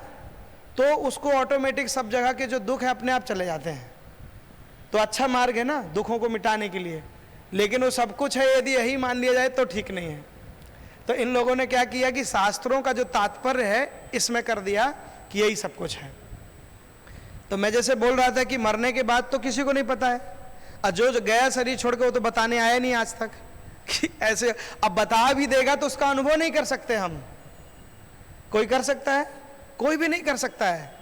तो उसको ऑटोमेटिक सब जगह के जो दुख है अपने आप चले जाते हैं। तो अच्छा मार्ग है ना दुखों को मिटाने के लिए, लेकिन वो सब कुछ है यदि यही मान लिया जाए तो ठीक नहीं है। तो इन लोगों ने क्या किया कि शास्त्रों का जो तात्पर्य है इसमें कर दिया कि यही सब कुछ है। तो मैं जैसे बोल रहा था कि मरने के बाद तो किसी को नहीं पता है, और जो गया शरीर छोड़ के वो तो बताने आया नहीं आज तक कि ऐसे। अब बता भी देगा तो उसका अनुभव नहीं कर सकते हम। कोई कर सकता है? कोई भी नहीं कर सकता है।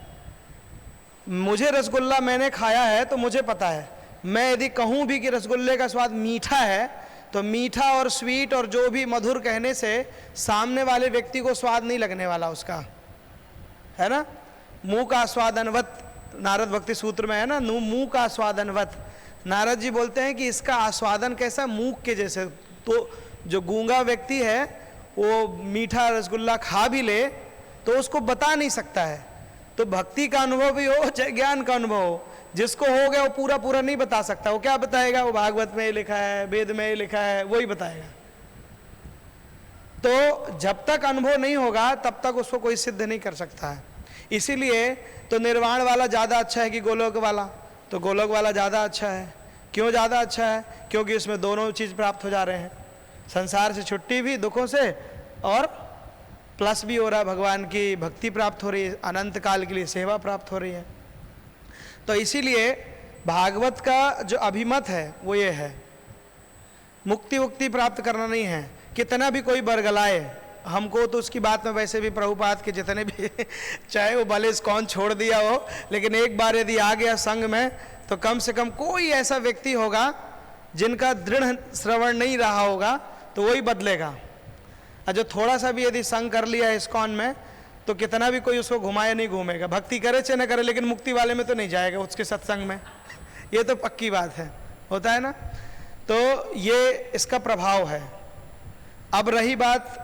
मुझे रसगुल्ला मैंने खाया है तो मुझे पता है। मैं यदि कहूं भी कि रसगुल्ले का स्वाद मीठा है, तो मीठा और स्वीट और जो भी मधुर कहने से सामने वाले व्यक्ति को स्वाद नहीं लगने वाला उसका, है ना? मुंह का आस्वादनवत, नारद भक्ति सूत्र में है ना, मुंह का आस्वादनवत। नारद जी बोलते हैं कि इसका आस्वादन कैसा? मूक के जैसे। तो जो गूंगा व्यक्ति है वो मीठा रसगुल्ला खा भी ले तो उसको बता नहीं सकता है। तो भक्ति का अनुभव भी हो चाहे ज्ञान का अनुभव हो, जिसको हो गया वो पूरा पूरा नहीं बता सकता। वो क्या बताएगा? वो भागवत में लिखा है, वेद में लिखा है, वही बताएगा। तो जब तक अनुभव नहीं होगा तब तक उसको कोई सिद्ध नहीं कर सकता है। इसीलिए तो निर्वाण वाला ज़्यादा अच्छा है कि गोलोक वाला? तो गोलोक वाला ज़्यादा अच्छा है। क्यों ज़्यादा अच्छा है? क्योंकि इसमें दोनों चीज़ प्राप्त हो जा रहे हैं, संसार से छुट्टी भी दुखों से, और प्लस भी हो रहा है, भगवान की भक्ति प्राप्त हो रही है, अनंत काल के लिए सेवा प्राप्त हो रही है। तो इसीलिए भागवत का जो अभिमत है वो ये है, मुक्ति मुक्ति प्राप्त करना नहीं है। कितना भी कोई बरगलाए हमको, तो उसकी बात में वैसे भी प्रभुपाद के जितने भी चाहे वो भले इस्कॉन छोड़ दिया हो, लेकिन एक बार यदि आ गया संग में तो कम से कम कोई ऐसा व्यक्ति होगा जिनका दृढ़ श्रवण नहीं रहा होगा तो वही बदलेगा। और जो थोड़ा सा भी यदि संग कर लिया इस्कॉन में तो कितना भी कोई उसको घुमाए नहीं घूमेगा, भक्ति करे चाहे न करे, लेकिन मुक्ति वाले में तो नहीं जाएगा उसके सत्संग में। ये तो पक्की बात है, होता है ना। तो ये इसका प्रभाव है। अब रही बात,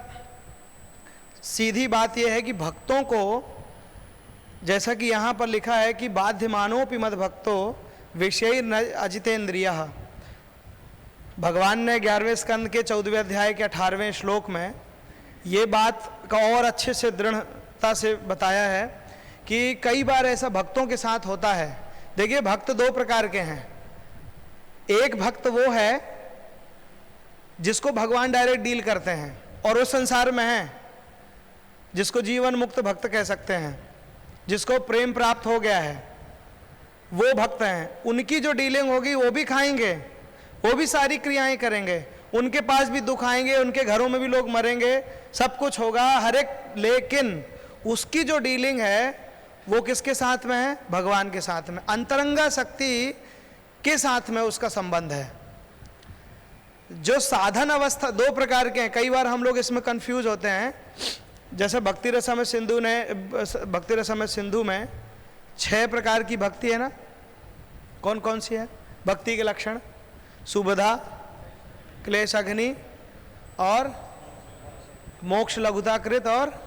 सीधी बात यह है कि भक्तों को, जैसा कि यहाँ पर लिखा है कि बाध्यमानोपि मद भक्तो विषय न अजितेन्द्रिय, भगवान ने 11वें स्कंद के 14वें अध्याय के 18वें श्लोक में ये बात का और अच्छे से दृढ़ता से बताया है कि कई बार ऐसा भक्तों के साथ होता है। देखिए, भक्त दो प्रकार के हैं। एक भक्त वो है जिसको भगवान डायरेक्ट डील करते हैं और वो संसार में है, जिसको जीवन मुक्त भक्त कह सकते हैं, जिसको प्रेम प्राप्त हो गया है, वो भक्त हैं। उनकी जो डीलिंग होगी वो भी खाएंगे, वो भी सारी क्रियाएं करेंगे, उनके पास भी दुख आएंगे, उनके घरों में भी लोग मरेंगे, सब कुछ होगा हर एक, लेकिन उसकी जो डीलिंग है वो किसके साथ में है? भगवान के साथ में, अंतरंगा शक्ति के साथ में उसका संबंध है। जो साधन अवस्था दो प्रकार के हैं, कई बार हम लोग इसमें कंफ्यूज होते हैं। जैसे भक्ति रसम सिंधु में 6 प्रकार की भक्ति है ना, कौन कौन सी है भक्ति के लक्षण? सुबधा, क्लेश अग्नि और मोक्ष लघुताकृत और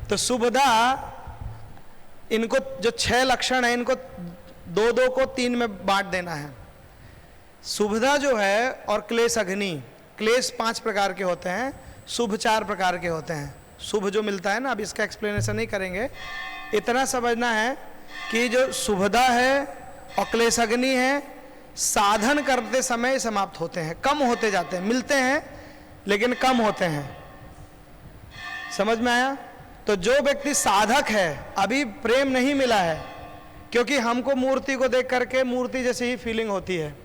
तो सुबधा, इनको जो 6 लक्षण है इनको 2-2 को 3 में बांट देना है। सुबधा जो है और क्लेश अग्नि, क्लेश 5 प्रकार के होते हैं, शुभ 4 प्रकार के होते हैं। शुभ जो मिलता है ना, अब इसका एक्सप्लेनेशन नहीं करेंगे, इतना समझना है कि जो सुबधा है और क्लेश अग्नि है, साधन करते समय समाप्त होते हैं, कम होते जाते हैं, मिलते हैं लेकिन कम होते हैं। समझ में आया? तो जो व्यक्ति साधक है, अभी प्रेम नहीं मिला है, क्योंकि हमको मूर्ति को देख करके मूर्ति जैसी ही फीलिंग होती है।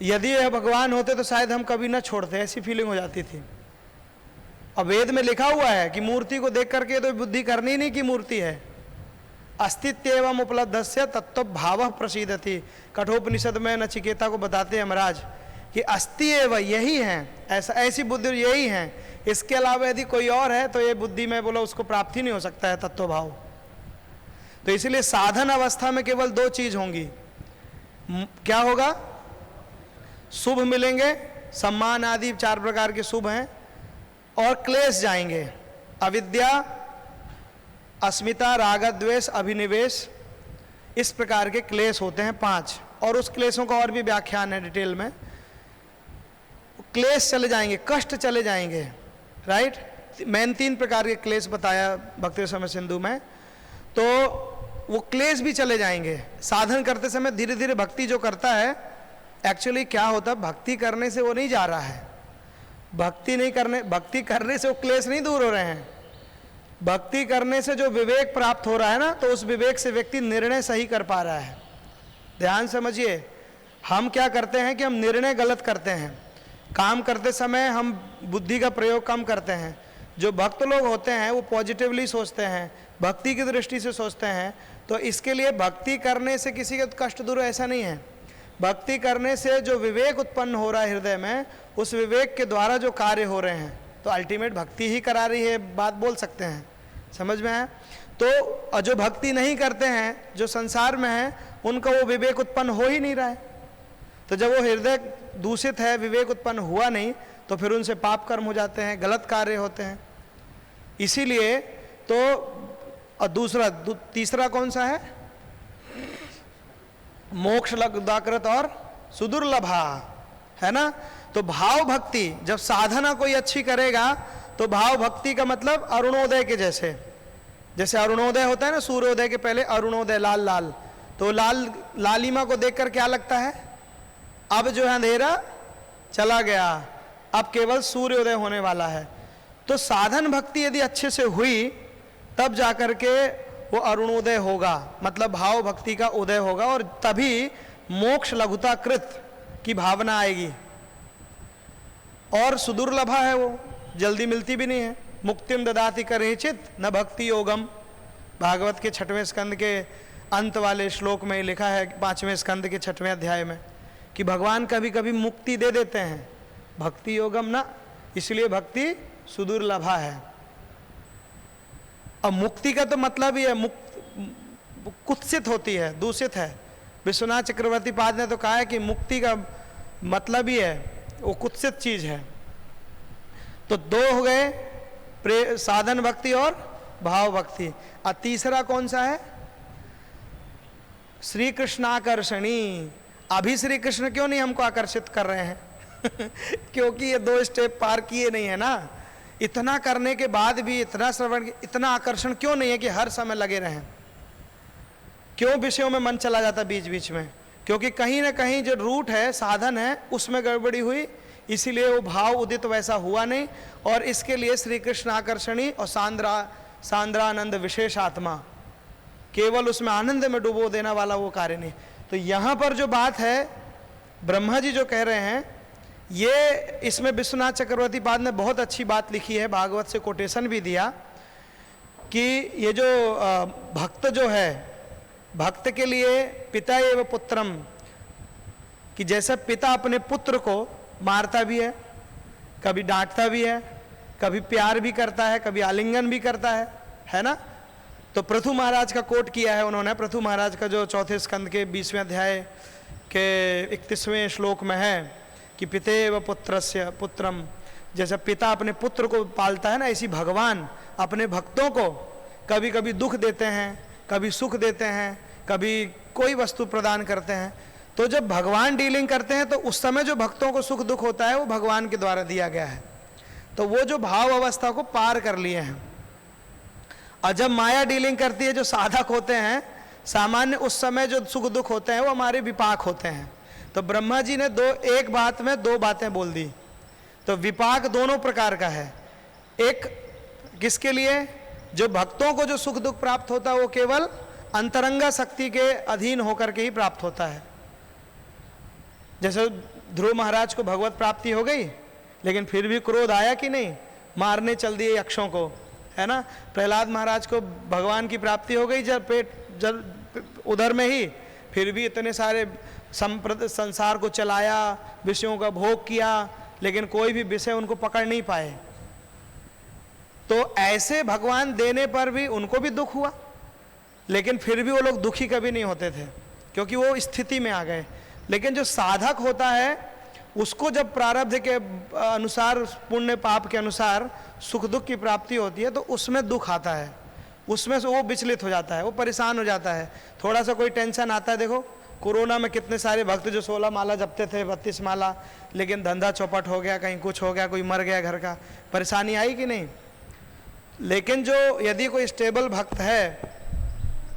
यदि यह भगवान होते तो शायद हम कभी ना छोड़ते, ऐसी फीलिंग हो जाती थी। अब वेद में लिखा हुआ है कि मूर्ति को देख करके तो बुद्धि करनी नहीं कि मूर्ति है। अस्तित्व एवं उपलब्धस्य तत्व भाव प्रसीदति, कठोपनिषद में नचिकेता को बताते हैं महाराज कि अस्ति एवं यही है, ऐसा ऐसी बुद्धि यही है, इसके अलावा यदि कोई और है तो ये बुद्धि में बोला उसको प्राप्ति नहीं हो सकता है तत्व भाव। तो इसलिए साधन अवस्था में केवल 2 चीज होंगी। क्या होगा? शुभ मिलेंगे, सम्मान आदि 4 प्रकार के शुभ हैं, और क्लेश जाएंगे, अविद्या, अस्मिता, राग, द्वेष, अभिनिवेश, इस प्रकार के क्लेश होते हैं 5। और उस क्लेशों का और भी व्याख्यान है डिटेल में। क्लेश चले जाएंगे, कष्ट चले जाएंगे, राइट। मैंने 3 प्रकार के क्लेश बताया भक्ति रसम सिंधु में, तो वो क्लेश भी चले जाएंगे। साधन करते समय धीरे धीरे भक्ति जो करता है, एक्चुअली क्या होता है, भक्ति करने से वो नहीं जा रहा है, भक्ति करने से वो क्लेश नहीं दूर हो रहे हैं। भक्ति करने से जो विवेक प्राप्त हो रहा है ना, तो उस विवेक से व्यक्ति निर्णय सही कर पा रहा है। ध्यान समझिए, हम क्या करते हैं कि हम निर्णय गलत करते हैं, काम करते समय हम बुद्धि का प्रयोग कम करते हैं। जो भक्त लोग होते हैं वो पॉजिटिवली सोचते हैं, भक्ति की दृष्टि से सोचते हैं। तो इसके लिए भक्ति करने से किसी का कष्ट दूर, ऐसा नहीं है। भक्ति करने से जो विवेक उत्पन्न हो रहा है हृदय में, उस विवेक के द्वारा जो कार्य हो रहे हैं, तो अल्टीमेट भक्ति ही करा रही है, बात बोल सकते हैं। समझ में है? तो जो भक्ति नहीं करते हैं, जो संसार में है, उनका वो विवेक उत्पन्न हो ही नहीं रहा है। तो जब वो हृदय दूषित है, विवेक उत्पन्न हुआ नहीं, तो फिर उनसे पाप कर्म हो जाते हैं, गलत कार्य होते हैं। इसीलिए तो, और तीसरा कौन सा है? मोक्ष लघुताकृत और सुदुर्लभा, है ना। तो भाव भक्ति, जब साधना कोई अच्छी करेगा तो भाव भक्ति का मतलब अरुणोदय के जैसे अरुणोदय होता है ना, सूर्योदय के पहले अरुणोदय, लाल लाल, तो लालिमा को देखकर क्या लगता है, अब जो है अंधेरा चला गया, अब केवल सूर्योदय होने वाला है। तो साधन भक्ति यदि अच्छे से हुई, तब जाकर के वो अरुणोदय होगा, मतलब भाव भक्ति का उदय होगा, और तभी मोक्ष लघुताकृत की भावना आएगी। और सुदुर्लभा है, वो जल्दी मिलती भी नहीं है। मुक्तिम ददाति करेचित न भक्ति योगम, भागवत के 6वें स्कंद के अंत वाले श्लोक में लिखा है, 5वें स्कंद के 6वें अध्याय में, कि भगवान कभी कभी मुक्ति दे देते हैं, भक्ति योगम ना, इसलिए भक्ति सुदुर्लभा है। अब मुक्ति का तो मतलब ही है कुत्सित होती है, दूषित है। विश्वनाथ चक्रवर्ती पाद ने तो कहा है कि मुक्ति का मतलब ही है वो कुत्सित चीज है। तो दो हो गए, साधन भक्ति और भाव भक्ति। और तीसरा कौन सा है? श्री कृष्णाकर्षणी। अभी श्री कृष्ण क्यों नहीं हमको आकर्षित कर रहे हैं? क्योंकि ये 2 स्टेप पार किए नहीं है ना। इतना करने के बाद भी इतना श्रवण, इतना आकर्षण क्यों नहीं है कि हर समय लगे रहें? क्यों विषयों में मन चला जाता बीच बीच में? क्योंकि कहीं ना कहीं जो रूट है, साधन है, उसमें गड़बड़ी हुई, इसीलिए वो भाव उदित वैसा हुआ नहीं। और इसके लिए श्री कृष्ण आकर्षणी और सांद्रानंद विशेष आत्मा, केवल उसमें आनंद में डुबो देना वाला वो कार्य नहीं। तो यहाँ पर जो बात है, ब्रह्मा जी जो कह रहे हैं, ये इसमें विश्वनाथ चक्रवर्ती पाद ने बहुत अच्छी बात लिखी है, भागवत से कोटेशन भी दिया कि ये जो भक्त जो है, भक्त के लिए पिता एवं पुत्रम, कि जैसे पिता अपने पुत्र को मारता भी है, कभी डांटता भी है, कभी प्यार भी करता है, कभी आलिंगन भी करता है ना। तो पृथु महाराज का कोट किया है उन्होंने, पृथु महाराज का जो 4थे स्कंद के 20वें अध्याय के 31वें श्लोक में है कि पितेव पुत्रस्य पुत्रम, जैसे पिता अपने पुत्र को पालता है ना, ऐसी भगवान अपने भक्तों को कभी कभी दुख देते हैं, कभी सुख देते हैं, कभी कोई वस्तु प्रदान करते हैं। तो जब भगवान डीलिंग करते हैं तो उस समय जो भक्तों को सुख दुख होता है वो भगवान के द्वारा दिया गया है। तो वो जो भाव अवस्था को पार कर लिए हैं। और जब माया डीलिंग करती है, जो साधक होते हैं सामान्य, उस समय जो सुख दुख होते हैं वो हमारे विपाक होते हैं। तो ब्रह्मा जी ने एक बात में 2 बातें बोल दी। तो विपाक दोनों प्रकार का है। एक किसके लिए? जो भक्तों को जो सुख दुख प्राप्त होता है वो केवल अंतरंगा शक्ति के अधीन होकर के ही प्राप्त होता है। जैसे ध्रुव महाराज को भगवत प्राप्ति हो गई, लेकिन फिर भी क्रोध आया कि नहीं, मारने चल दिए यक्षों को, है ना। प्रहलाद महाराज को भगवान की प्राप्ति हो गई जब उधर में ही, फिर भी इतने सारे संसार को चलाया, विषयों का भोग किया, लेकिन कोई भी विषय उनको पकड़ नहीं पाए। तो ऐसे भगवान देने पर भी उनको भी दुख हुआ, लेकिन फिर भी वो लोग दुखी कभी नहीं होते थे, क्योंकि वो स्थिति में आ गए। लेकिन जो साधक होता है उसको जब प्रारब्ध के अनुसार, पुण्य पाप के अनुसार सुख दुख की प्राप्ति होती है, तो उसमें दुख आता है, उसमें से वो विचलित हो जाता है, वो परेशान हो जाता है। थोड़ा सा कोई टेंशन आता है, देखो कोरोना में कितने सारे भक्त जो 16 माला जपते थे, 32 माला, लेकिन धंधा चौपट हो गया, कहीं कुछ हो गया, कोई मर गया घर का, परेशानी आई कि नहीं। लेकिन जो यदि कोई स्टेबल भक्त है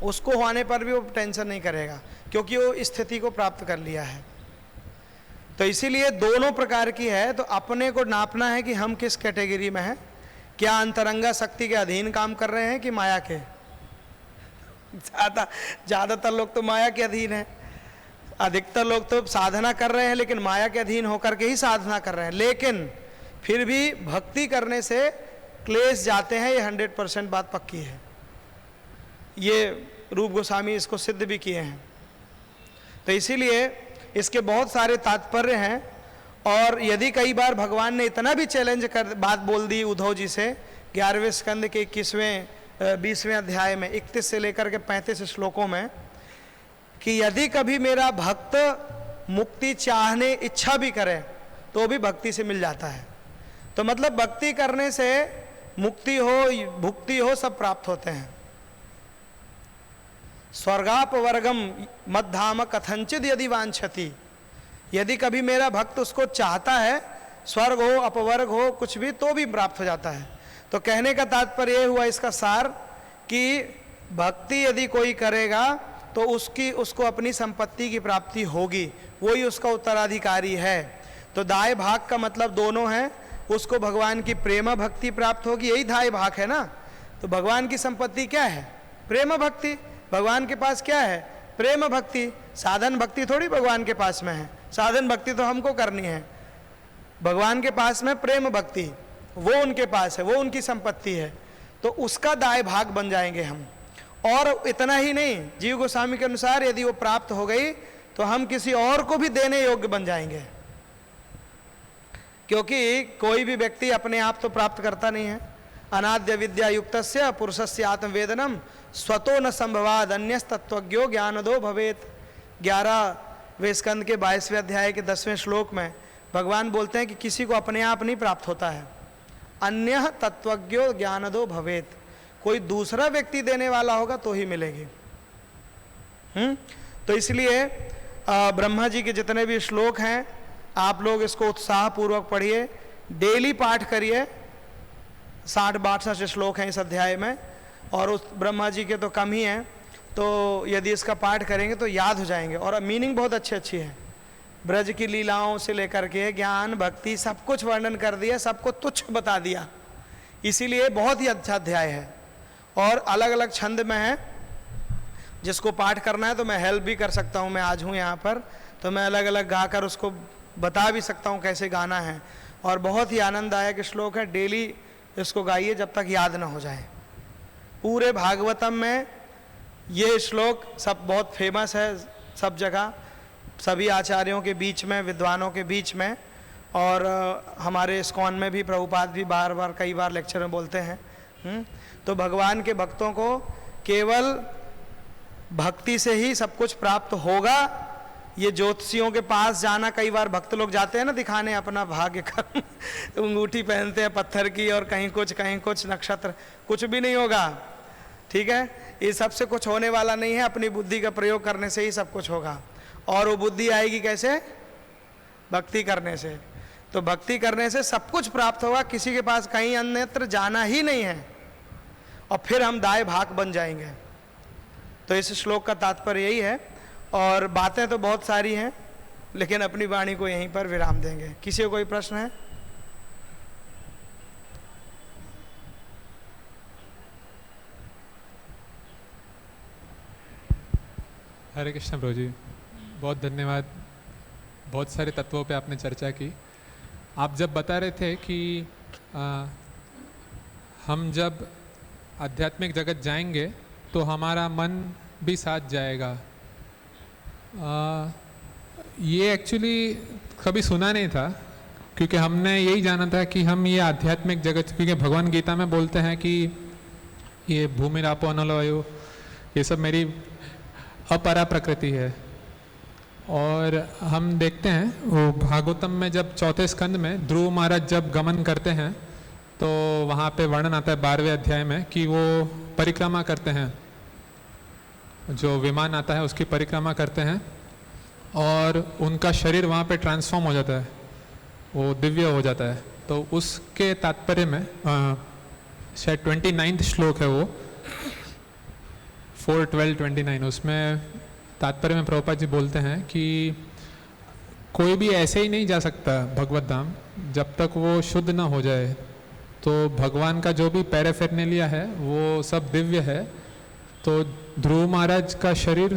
उसको होने पर भी वो टेंशन नहीं करेगा, क्योंकि वो स्थिति को प्राप्त कर लिया है। तो इसीलिए दोनों प्रकार की है। तो अपने को नापना है कि हम किस कैटेगरी में हैं, क्या अंतरंगा शक्ति के अधीन काम कर रहे हैं कि माया के। ज़्यादातर लोग तो माया के अधीन हैं, अधिकतर लोग तो साधना कर रहे हैं लेकिन माया के अधीन होकर के ही साधना कर रहे हैं। लेकिन फिर भी भक्ति करने से क्लेश जाते हैं, ये 100% बात पक्की है। ये रूप गोस्वामी इसको सिद्ध भी किए हैं। तो इसीलिए इसके बहुत सारे तात्पर्य हैं। और यदि कई बार भगवान ने इतना भी चैलेंज कर बात बोल दी उद्धव जी से 11वें स्कंद के 21वें 20वें अध्याय में 31 से लेकर के 35 श्लोकों में, कि यदि कभी मेरा भक्त मुक्ति चाहने इच्छा भी करे तो भी भक्ति से मिल जाता है। तो मतलब भक्ति करने से मुक्ति हो भुक्ति हो सब प्राप्त होते हैं। स्वर्गापवर्गम मद्धाम कथंचित यदि वांछति, यदि कभी मेरा भक्त उसको चाहता है, स्वर्ग हो अपवर्ग हो कुछ भी, तो भी प्राप्त हो जाता है। तो कहने का तात्पर्य यह हुआ इसका सार कि भक्ति यदि कोई करेगा तो उसको अपनी संपत्ति की प्राप्ति होगी, वही उसका उत्तराधिकारी है। तो दाय भाग का मतलब दोनों है, उसको भगवान की प्रेम भक्ति प्राप्त होगी, यही दाय भाग है ना। तो भगवान की संपत्ति क्या है? प्रेम भक्ति। भगवान के पास क्या है? प्रेम भक्ति। साधन भक्ति थोड़ी भगवान के पास में है, साधन भक्ति तो हमको करनी है। भगवान के पास में प्रेम भक्ति, वो उनके पास है, वो उनकी संपत्ति है। तो उसका दाय भाग बन जाएंगे हम। और इतना ही नहीं, जीव गोस्वामी के अनुसार यदि वो प्राप्त हो गई तो हम किसी और को भी देने योग्य बन जाएंगे, क्योंकि कोई भी व्यक्ति अपने आप तो प्राप्त करता नहीं है। अनाद्य विद्या युक्तस्य पुरुषस्य आत्मवेदनम स्वतो न संभवाद अन्यस्तत्वज्ञो ज्ञानदो भवेत। 11वें स्कंद के 22वें अध्याय के 10वें श्लोक में भगवान बोलते हैं कि किसी को अपने आप नहीं प्राप्त होता है, अन्य तत्वज्ञो ज्ञानदो भवेत, कोई दूसरा व्यक्ति देने वाला होगा तो ही मिलेगी। तो इसलिए ब्रह्मा जी के जितने भी श्लोक हैं आप लोग इसको उत्साह पूर्वक पढ़िए, डेली पाठ करिए। 60-62 श्लोक हैं इस अध्याय में, और उस ब्रह्मा जी के तो कम ही हैं, तो यदि इसका पाठ करेंगे तो याद हो जाएंगे। और मीनिंग बहुत अच्छी है, ब्रज की लीलाओं से लेकर के ज्ञान भक्ति सब कुछ वर्णन कर दिया, सबको तुच्छ बता दिया, इसीलिए बहुत ही अच्छा अध्याय है। और अलग अलग छंद में है, जिसको पाठ करना है तो मैं हेल्प भी कर सकता हूँ, मैं आज हूँ यहाँ पर तो मैं अलग अलग गाकर उसको बता भी सकता हूँ कैसे गाना है। और बहुत ही आनंददायक श्लोक है, डेली इसको गाइए जब तक याद ना हो जाए। पूरे भागवतम में ये श्लोक सब बहुत फेमस है, सब जगह, सभी आचार्यों के बीच में, विद्वानों के बीच में, और हमारे इस्कॉन में भी प्रभुपाद भी बार बार कई बार लेक्चर में बोलते हैं। तो भगवान के भक्तों को केवल भक्ति से ही सब कुछ प्राप्त होगा। ये ज्योतिषियों के पास जाना, कई बार भक्त लोग जाते हैं ना दिखाने अपना भाग्य का अंगूठी पहनते हैं पत्थर की, और कहीं कुछ नक्षत्र, कुछ भी नहीं होगा, ठीक है। ये सबसे कुछ होने वाला नहीं है, अपनी बुद्धि का प्रयोग करने से ही सब कुछ होगा। और वो बुद्धि आएगी कैसे? भक्ति करने से। तो भक्ति करने से सब कुछ प्राप्त होगा, किसी के पास कहीं अन्यत्र जाना ही नहीं है, और फिर हम दाएं भाग बन जाएंगे। तो इस श्लोक का तात्पर्य यही है, और बातें तो बहुत सारी हैं, लेकिन अपनी वाणी को यहीं पर विराम देंगे। किसी को कोई प्रश्न है? हरे कृष्ण प्रभु जी, बहुत धन्यवाद। बहुत सारे तत्वों पे आपने चर्चा की। आप जब बता रहे थे कि हम जब आध्यात्मिक जगत जाएंगे तो हमारा मन भी साथ जाएगा, ये एक्चुअली कभी सुना नहीं था, क्योंकि हमने यही जाना था कि हम ये आध्यात्मिक जगत, क्योंकि भगवान गीता में बोलते हैं कि ये भूमि रापो अनल वायु, ये सब मेरी अपरा प्रकृति है। और हम देखते हैं वो भागवतम में जब 4थे स्कंद में ध्रुव महाराज जब गमन करते हैं तो वहाँ पे वर्णन आता है 12वें अध्याय में कि वो परिक्रमा करते हैं, जो विमान आता है उसकी परिक्रमा करते हैं, और उनका शरीर वहाँ पे ट्रांसफॉर्म हो जाता है, वो दिव्य हो जाता है। तो उसके तात्पर्य में शायद 29 श्लोक है वो, 4:12-29, उसमें तात्पर्य में प्रभुपाद जी बोलते हैं कि कोई भी ऐसे ही नहीं जा सकता भगवत धाम जब तक वो शुद्ध ना हो जाए। तो भगवान का जो भी पैराफेरनेलिया है वो सब दिव्य है। तो ध्रुव महाराज का शरीर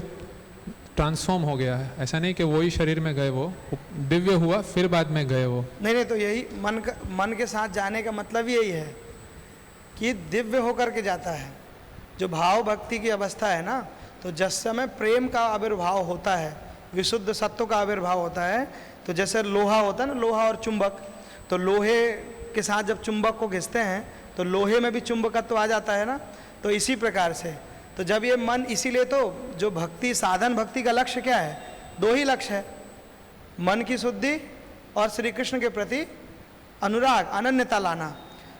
ट्रांसफॉर्म हो गया है, ऐसा नहीं कि वही शरीर में गए, वो दिव्य हुआ फिर बाद में गए वो। नहीं, तो यही मन के साथ जाने का मतलब यही है कि दिव्य होकर के जाता है। जो भाव भक्ति की अवस्था है ना, तो जिस समय प्रेम का आविर्भाव होता है, विशुद्ध सत्व का आविर्भाव होता है, तो जैसे लोहा होता है ना, लोहा और चुंबक, तो लोहे के साथ जब चुंबक को घिसते हैं तो लोहे में भी चुंबकत्व आ जाता है ना। तो इसी प्रकार से तो जब ये मन, इसीलिए तो जो भक्ति, साधन भक्ति का लक्ष्य क्या है? 2 ही लक्ष्य है, मन की शुद्धि और श्री कृष्ण के प्रति अनुराग, अनन्यता लाना।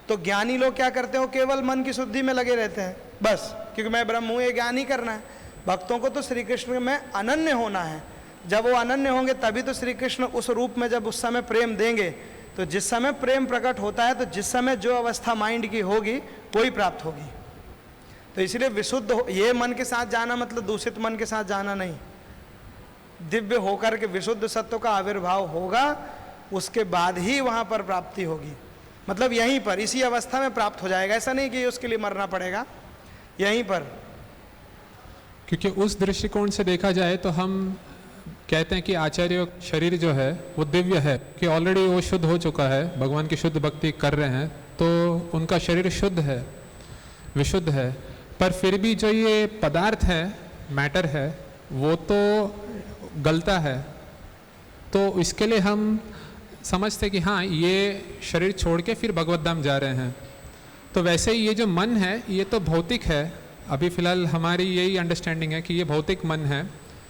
तो ज्ञानी लोग क्या करते हो? केवल मन की शुद्धि में लगे रहते हैं बस, क्योंकि मैं ब्रह्म हूँ, ये ज्ञान ही करना है। भक्तों को तो श्री कृष्ण में अनन्य होना है। जब वो अनन्य होंगे तभी तो श्री कृष्ण उस रूप में जब उस समय प्रेम देंगे, तो जिस समय प्रेम प्रकट होता है तो जिस समय जो अवस्था माइंड की होगी वही प्राप्त होगी। तो इसलिए विशुद्ध ये मन के साथ जाना मतलब दूषित मन के साथ जाना नहीं, दिव्य होकर के विशुद्ध सत्व का आविर्भाव होगा, उसके बाद ही वहाँ पर प्राप्ति होगी। मतलब यहीं पर इसी अवस्था में प्राप्त हो जाएगा, ऐसा नहीं कि उसके लिए मरना पड़ेगा, यहीं पर। क्योंकि उस दृष्टिकोण से देखा जाए तो हम कहते हैं कि आचार्य शरीर जो है वो दिव्य है, कि ऑलरेडी वो शुद्ध हो चुका है, भगवान की शुद्ध भक्ति कर रहे हैं, तो उनका शरीर शुद्ध है, विशुद्ध है। पर फिर भी जो ये पदार्थ है, मैटर है, वो तो गलता है। तो इसके लिए हम समझते कि हाँ, ये शरीर छोड़ के फिर भगवत धाम जा रहे हैं। तो वैसे ही ये जो मन है ये तो भौतिक है, अभी फ़िलहाल हमारी यही अंडरस्टैंडिंग है कि ये भौतिक मन है,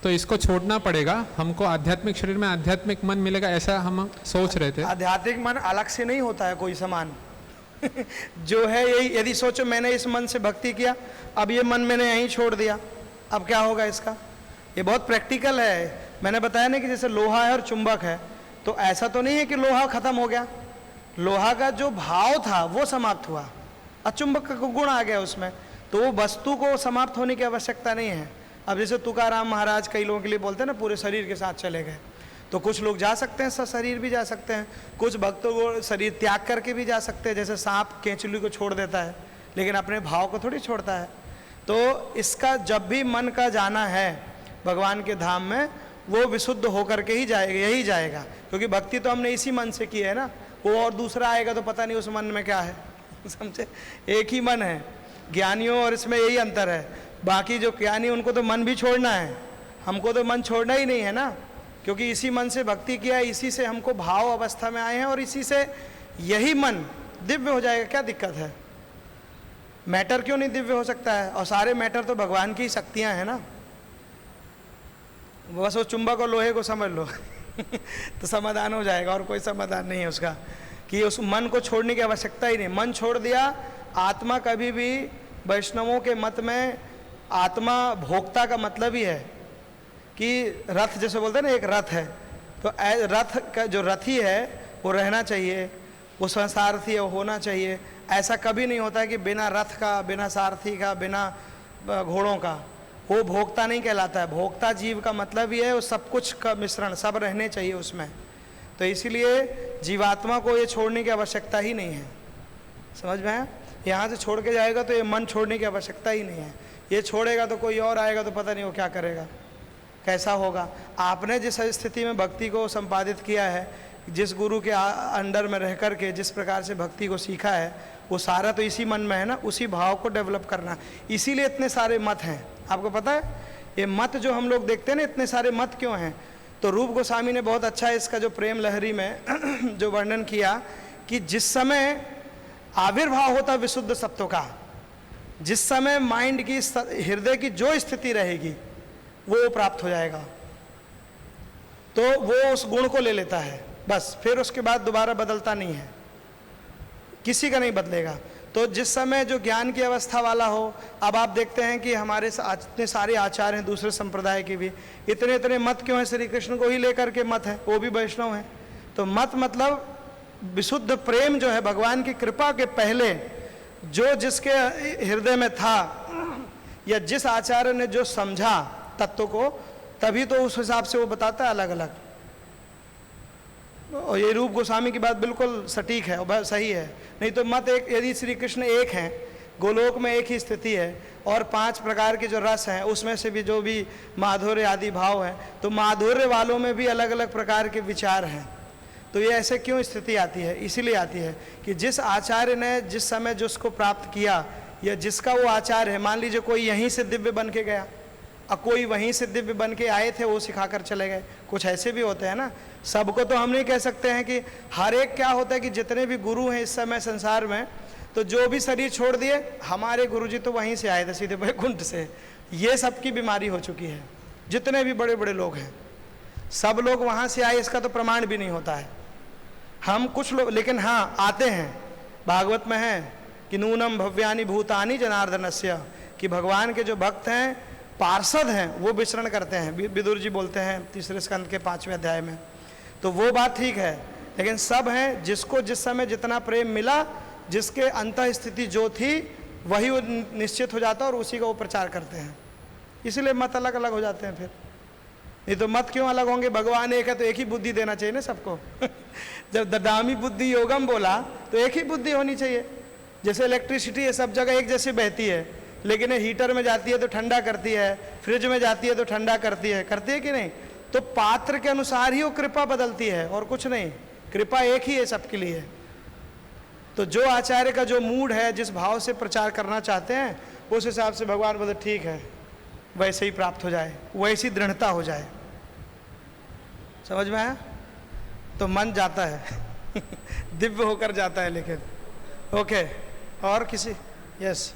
तो इसको छोड़ना पड़ेगा हमको, आध्यात्मिक शरीर में आध्यात्मिक मन मिलेगा ऐसा हम सोच रहे थे। आध्यात्मिक मन अलग से नहीं होता है कोई समान जो है यही, यदि सोचो मैंने इस मन से भक्ति किया, अब ये मन मैंने यहीं छोड़ दिया, अब क्या होगा इसका? ये बहुत प्रैक्टिकल है। मैंने बताया ना कि जैसे लोहा है और चुंबक है, तो ऐसा तो नहीं है कि लोहा खत्म हो गया, लोहा का जो भाव था वो समाप्त हुआ और चुंबक का गुण आ गया उसमें, तो वो वस्तु को समाप्त होने की आवश्यकता नहीं है। अब जैसे तुकाराम महाराज कई लोगों के लिए बोलते हैं ना पूरे शरीर के साथ चले गए, तो कुछ लोग जा सकते हैं, शरीर भी जा सकते हैं, कुछ भक्तों को शरीर त्याग करके भी जा सकते हैं, जैसे सांप केंचुली को छोड़ देता है लेकिन अपने भाव को थोड़ी छोड़ता है। तो इसका जब भी मन का जाना है भगवान के धाम में, वो विशुद्ध होकर के ही जाएगा, यही जाएगा, क्योंकि भक्ति तो हमने इसी मन से की है ना। वो और दूसरा आएगा तो पता नहीं उस मन में क्या है समझे? एक ही मन है ज्ञानियों और इसमें यही अंतर है। बाकी जो ज्ञानी उनको तो मन भी छोड़ना है, हमको तो मन छोड़ना ही नहीं है ना, क्योंकि इसी मन से भक्ति किया, इसी से हमको भाव अवस्था में आए हैं और इसी से यही मन दिव्य हो जाएगा। क्या दिक्कत है? मैटर क्यों नहीं दिव्य हो सकता है? और सारे मैटर तो भगवान की शक्तियां हैं ना। बस वो चुंबक और लोहे को समझ लो तो समाधान हो जाएगा, और कोई समाधान नहीं है उसका, कि उस मन को छोड़ने की आवश्यकता ही नहीं। मन छोड़ दिया, आत्मा कभी भी वैष्णवों के मत में आत्मा भोक्ता का मतलब ही है कि रथ जैसे बोलते हैं ना, एक रथ है, तो रथ का जो रथी है वो रहना चाहिए, वो संसारथी है वो होना चाहिए। ऐसा कभी नहीं होता है कि बिना रथ का, बिना सारथी का, बिना घोड़ों का वो भोक्ता नहीं कहलाता है। भोक्ता जीव का मतलब ही है वो सब कुछ का मिश्रण, सब रहने चाहिए उसमें। तो इसीलिए जीवात्मा को ये छोड़ने की आवश्यकता ही नहीं है। समझ में आया? यहाँ से छोड़ के जाएगा तो ये मन छोड़ने की आवश्यकता ही नहीं है। ये छोड़ेगा तो कोई और आएगा तो पता नहीं वो क्या करेगा, कैसा होगा। आपने जिस स्थिति में भक्ति को संपादित किया है, जिस गुरु के अंडर में रह कर के जिस प्रकार से भक्ति को सीखा है, वो सारा तो इसी मन में है ना, उसी भाव को डेवलप करना। इसीलिए इतने सारे मत हैं। आपको पता है ये मत जो हम लोग देखते हैं ना, इतने सारे मत क्यों हैं? तो रूप गोस्वामी ने बहुत अच्छा इसका जो प्रेम लहरी में जो वर्णन किया कि जिस समय आविर्भाव होता विशुद्ध सत्व का, जिस समय माइंड की, हृदय की जो स्थिति रहेगी वो प्राप्त हो जाएगा, तो वो उस गुण को ले लेता है बस, फिर उसके बाद दोबारा बदलता नहीं है, किसी का नहीं बदलेगा। तो जिस समय जो ज्ञान की अवस्था वाला हो, अब आप देखते हैं कि हमारे इतने सारे आचार्य हैं दूसरे संप्रदाय के भी, इतने इतने मत क्यों हैं? श्री कृष्ण को ही लेकर के मत है, वो भी वैष्णव हैं। तो मत मतलब विशुद्ध प्रेम जो है भगवान की कृपा के पहले जो जिसके हृदय में था, या जिस आचार्य ने जो समझा तत्व को, तभी तो उस हिसाब से वो बताता है अलग अलग। और ये रूप गोस्वामी की बात बिल्कुल सटीक है और सही है। नहीं तो मत एक, यदि श्री कृष्ण एक हैं, गोलोक में एक ही स्थिति है, और 5 प्रकार के जो रस हैं उसमें से भी जो भी माधुर्य आदि भाव हैं, तो माधुर्य वालों में भी अलग अलग प्रकार के विचार हैं। तो ये ऐसे क्यों स्थिति आती है? इसीलिए आती है कि जिस आचार्य ने जिस समय जिसको प्राप्त किया, या जिसका वो आचार्य है, मान लीजिए कोई यहीं से दिव्य बन के गया और कोई वहीं से दिव्य बन के आए थे, वो सिखा कर चले गए, कुछ ऐसे भी होते हैं ना। सबको तो हम नहीं कह सकते हैं कि हर एक, क्या होता है कि जितने भी गुरु हैं इस समय संसार में, तो जो भी शरीर छोड़ दिए, हमारे गुरुजी तो वहीं से आए थे सीधे वैकुंठ से, ये सबकी बीमारी हो चुकी है। जितने भी बड़े बड़े लोग हैं सब लोग वहाँ से आए, इसका तो प्रमाण भी नहीं होता है। हम कुछ लोग, लेकिन हाँ आते हैं, भागवत में है कि नूनम भव्यानि भूतानि जनार्दनस्य, कि भगवान के जो भक्त हैं, पार्षद हैं, वो विचरण करते हैं। विदुर जी बोलते हैं 3 स्कंद के 5वें अध्याय में। तो वो बात ठीक है, लेकिन सब हैं जिसको जिस समय जितना प्रेम मिला, जिसके अंतः स्थिति जो थी वही वो निश्चित हो जाता है और उसी का वो प्रचार करते हैं। इसलिए मत अलग अलग हो जाते हैं फिर। नहीं तो मत क्यों अलग होंगे? भगवान एक है तो एक ही बुद्धि देना चाहिए ना सबको जब ददामी बुद्धि योगम बोला तो एक ही बुद्धि होनी चाहिए। जैसे इलेक्ट्रिसिटी है, सब जगह एक जैसी बहती है, लेकिन हीटर में जाती है तो ठंडा करती है, फ्रिज में जाती है तो ठंडा करती है कि नहीं? तो पात्र के अनुसार ही वो कृपा बदलती है और कुछ नहीं। कृपा एक ही है सबके लिए। तो जो आचार्य का जो मूड है, जिस भाव से प्रचार करना चाहते हैं, उस हिसाब से भगवान बोले ठीक है, वैसे ही प्राप्त हो जाए, वैसी दृढ़ता हो जाए। समझ में आया? तो मन जाता है दिव्य होकर जाता है। लेकिन ओके, और किसी? यस।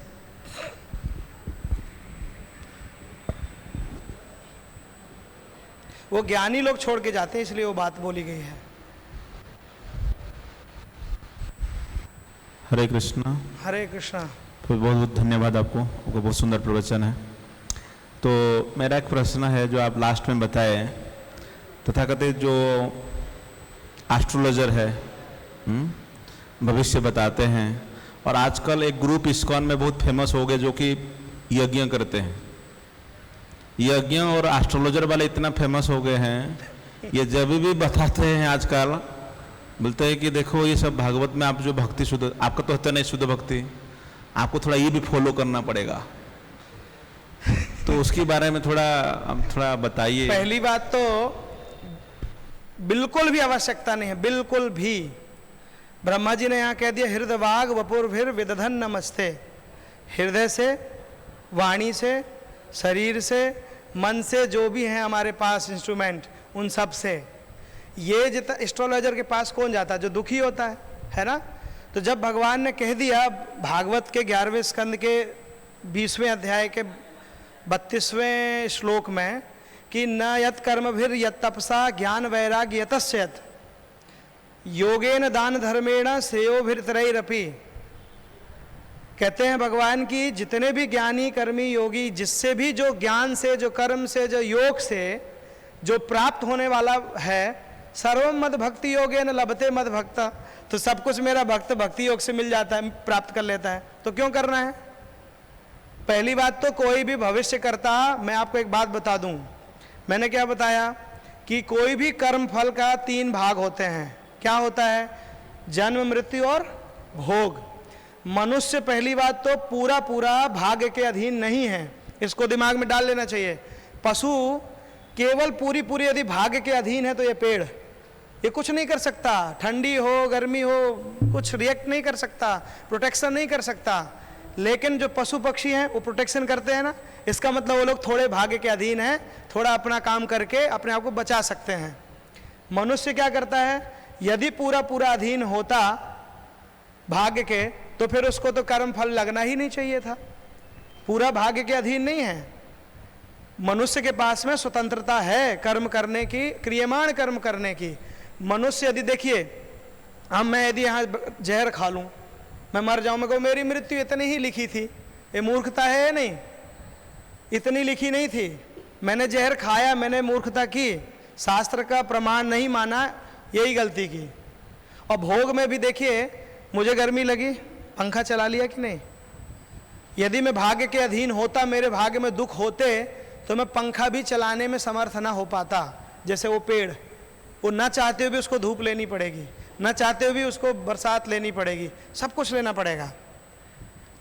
वो ज्ञानी लोग छोड़ के जाते हैं, इसलिए वो बात बोली गई है। हरे कृष्णा। हरे कृष्णा। बहुत बहुत धन्यवाद आपको बहुत सुंदर प्रवचन है। तो मेरा एक प्रश्न है जो आप लास्ट में बताए, तथाकथित जो एस्ट्रोलॉजर है, भविष्य बताते हैं, और आजकल एक ग्रुप इस्कॉन में बहुत फेमस हो गए जो कि यज्ञ करते हैं। यज्ञ और एस्ट्रोलॉजर वाले इतना फेमस हो गए हैं, ये जब भी बताते हैं आजकल बोलते हैं कि देखो ये सब भागवत में आप जो भक्ति शुद्ध, आपका तो होता नहीं शुद्ध भक्ति, आपको थोड़ा ये भी फॉलो करना पड़ेगा। तो उसके बारे में थोड़ा बताइए। पहली बात तो बिल्कुल भी आवश्यकता नहीं है, बिल्कुल भी। ब्रह्मा जी ने यहाँ कह दिया हृदय वाग वपुर्भिर विदधन नमस्ते। हृदय से, वाणी से, शरीर से, मन से, जो भी हैं हमारे पास इंस्ट्रूमेंट, उन सब से। ये जितना एस्ट्रोलॉजर के पास कौन जाता है? जो दुखी होता है ना। तो जब भगवान ने कह दिया भागवत के 11वें स्कंद के 20वें अध्याय के 32वें श्लोक में कि न यत कर्मभिर यत तपसा ज्ञान वैराग्य यतस्य यत योगेन दान धर्मेण श्रेयोभिरतरैरपि, कहते हैं भगवान की जितने भी ज्ञानी कर्मी योगी, जिससे भी जो ज्ञान से, जो कर्म से, जो योग से जो प्राप्त होने वाला है, सर्वम मद भक्ति योगेन लभते मद भक्ता, तो सब कुछ मेरा भक्त भक्ति योग से मिल जाता है, प्राप्त कर लेता है। तो क्यों करना है? पहली बात तो कोई भी भविष्य करता, मैं आपको एक बात बता दूं, मैंने क्या बताया कि कोई भी कर्म फल का 3 भाग होते हैं। क्या होता है? जन्म, मृत्यु और भोग। मनुष्य पहली बात तो पूरा पूरा भाग्य के अधीन नहीं है, इसको दिमाग में डाल लेना चाहिए। पशु केवल पूरी पूरी यदि भाग्य के अधीन है तो ये पेड़, ये कुछ नहीं कर सकता, ठंडी हो गर्मी हो कुछ रिएक्ट नहीं कर सकता, प्रोटेक्शन नहीं कर सकता। लेकिन जो पशु पक्षी हैं वो प्रोटेक्शन करते हैं ना, इसका मतलब वो लोग थोड़े भाग्य के अधीन हैं, थोड़ा अपना काम करके अपने आप को बचा सकते हैं। मनुष्य क्या करता है? यदि पूरा पूरा अधीन होता भाग्य के, तो फिर उसको तो कर्म फल लगना ही नहीं चाहिए था। पूरा भाग्य के अधीन नहीं है। मनुष्य के पास में स्वतंत्रता है कर्म करने की, क्रियमाण कर्म करने की। मनुष्य यदि देखिए, मैं यदि यहाँ जहर खा लूँ, मैं मर जाऊँ, मैं कहूँ मेरी मृत्यु इतनी ही लिखी थी, ये मूर्खता है नहीं? इतनी लिखी नहीं थी, मैंने जहर खाया, मैंने मूर्खता की, शास्त्र का प्रमाण नहीं माना, यही गलती की। और भोग में भी देखिए, मुझे गर्मी लगी, पंखा चला लिया कि नहीं? यदि मैं भाग्य के अधीन होता, मेरे भाग्य में दुख होते, तो मैं पंखा भी चलाने में समर्थ ना हो पाता। जैसे वो पेड़, वो ना चाहते हुए भी उसको धूप लेनी पड़ेगी, ना चाहते हुए भी उसको बरसात लेनी पड़ेगी, सब कुछ लेना पड़ेगा।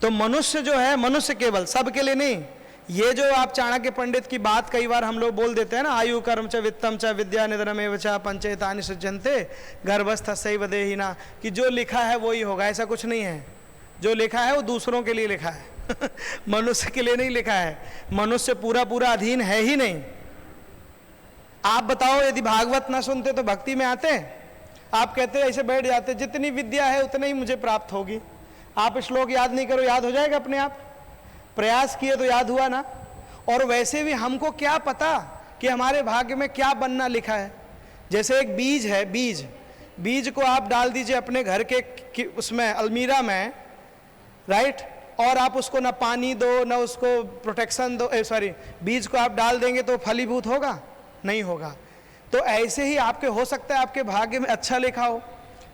तो मनुष्य जो है, मनुष्य केवल, सबके लिए नहीं। ये जो आप चाणक्य पंडित की बात कई बार हम लोग बोल देते हैं ना, आयु कर्म च वित्तम च विद्या निधनमेव च पंचेतानि सृज्यन्ते गर्भस्थस्यैव देहिना, कि जो लिखा है वही होगा, ऐसा कुछ नहीं है। जो लिखा है वो दूसरों के लिए लिखा है मनुष्य के लिए नहीं लिखा है। मनुष्य पूरा पूरा अधीन है ही नहीं। आप बताओ, यदि भागवत ना सुनते तो भक्ति में आते? आप कहते ऐसे बैठ जाते, जितनी विद्या है उतनी ही मुझे प्राप्त होगी। आप श्लोक याद नहीं करो, याद हो जाएगा अपने आप। प्रयास किए तो याद हुआ ना। और वैसे भी हमको क्या पता कि हमारे भाग्य में क्या बनना लिखा है। जैसे एक बीज है, बीज को आप डाल दीजिए अपने घर के उसमें अलमीरा में, राइट, और आप उसको ना पानी दो ना उसको प्रोटेक्शन दो, बीज को आप डाल देंगे तो फलीभूत होगा? नहीं होगा। तो ऐसे ही आपके हो सकता है आपके भाग्य में अच्छा लिखा हो,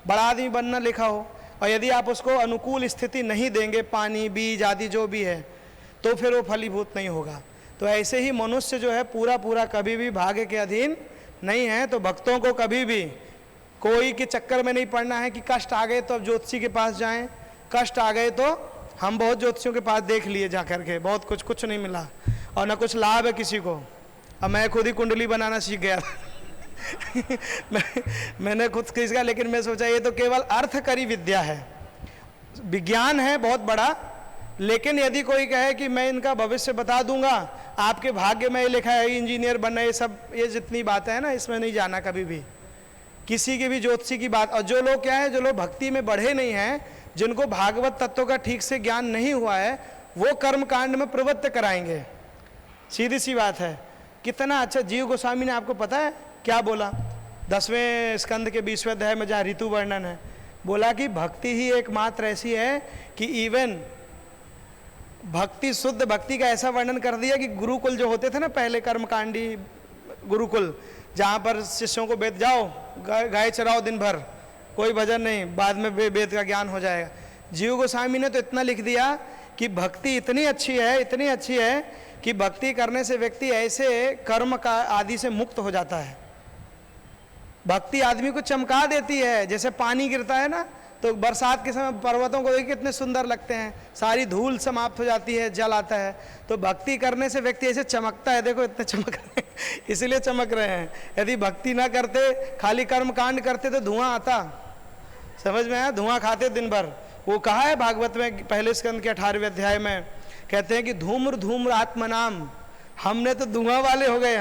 बड़ा आदमी बनना लिखा हो, और यदि आप उसको अनुकूल स्थिति नहीं देंगे, पानी, बीज आदि जो भी है, तो फिर वो फलीभूत नहीं होगा। तो ऐसे ही मनुष्य जो है पूरा पूरा कभी भी भाग्य के अधीन नहीं है। तो भक्तों को कभी भी कोई के चक्कर में नहीं पड़ना है कि कष्ट आ गए तो अब ज्योतिषी के पास जाएं, कष्ट आ गए तो हम बहुत ज्योतिषियों के पास देख लिए जा करके, बहुत कुछ नहीं मिला और ना कुछ लाभ है किसी को। अब मैं खुद ही कुंडली बनाना सीख गया मैंने खुद सीखा, लेकिन मैं सोचा ये तो केवल अर्थकरी विद्या है, विज्ञान है बहुत बड़ा। लेकिन यदि कोई कहे कि मैं इनका भविष्य बता दूंगा, आपके भाग्य में लिखा है इंजीनियर बनना, ये सब, ये जितनी बातें हैं ना, इसमें नहीं जाना कभी भी, किसी की भी ज्योतिषी की बात। और जो लोग क्या है, जो लोग भक्ति में बढ़े नहीं हैं, जिनको भागवत तत्व का ठीक से ज्ञान नहीं हुआ है वो कर्म कांड में प्रवृत्त कराएंगे। सीधी सी बात है। कितना अच्छा जीव गोस्वामी ने, आपको पता है क्या बोला 10वें स्कंद के 20वें अध्याय में जहाँ ऋतु वर्णन है, बोला कि भक्ति ही एकमात्र ऐसी है कि इवन भक्ति, शुद्ध भक्ति का ऐसा वर्णन कर दिया कि गुरुकुल जो होते थे ना पहले, कर्मकांडी गुरुकुल, जहाँ पर शिष्यों को वेद जाओ गाय चराओ दिन भर, कोई भजन नहीं, बाद में वेद का ज्ञान हो जाएगा। जीव गोस्वामी ने तो इतना लिख दिया कि भक्ति इतनी अच्छी है, इतनी अच्छी है कि भक्ति करने से व्यक्ति ऐसे कर्म का आदि से मुक्त हो जाता है। भक्ति आदमी को चमका देती है, जैसे पानी गिरता है ना, तो बरसात के समय पर्वतों को देखिए कितने सुंदर लगते हैं, सारी धूल समाप्त हो जाती है, जल आता है। तो भक्ति करने से व्यक्ति ऐसे चमकता है, देखो इतने चमक रहे हैं, इसलिए चमक रहे हैं। यदि भक्ति ना करते, खाली कर्म कांड करते तो धुआं आता, समझ में आया, धुआं खाते दिन भर। वो कहा है भागवत में पहले स्कंद के 18वें अध्याय में, कहते हैं कि धूम्र धूम्र आत्मनाम, हमने तो धुआं वाले हो गए,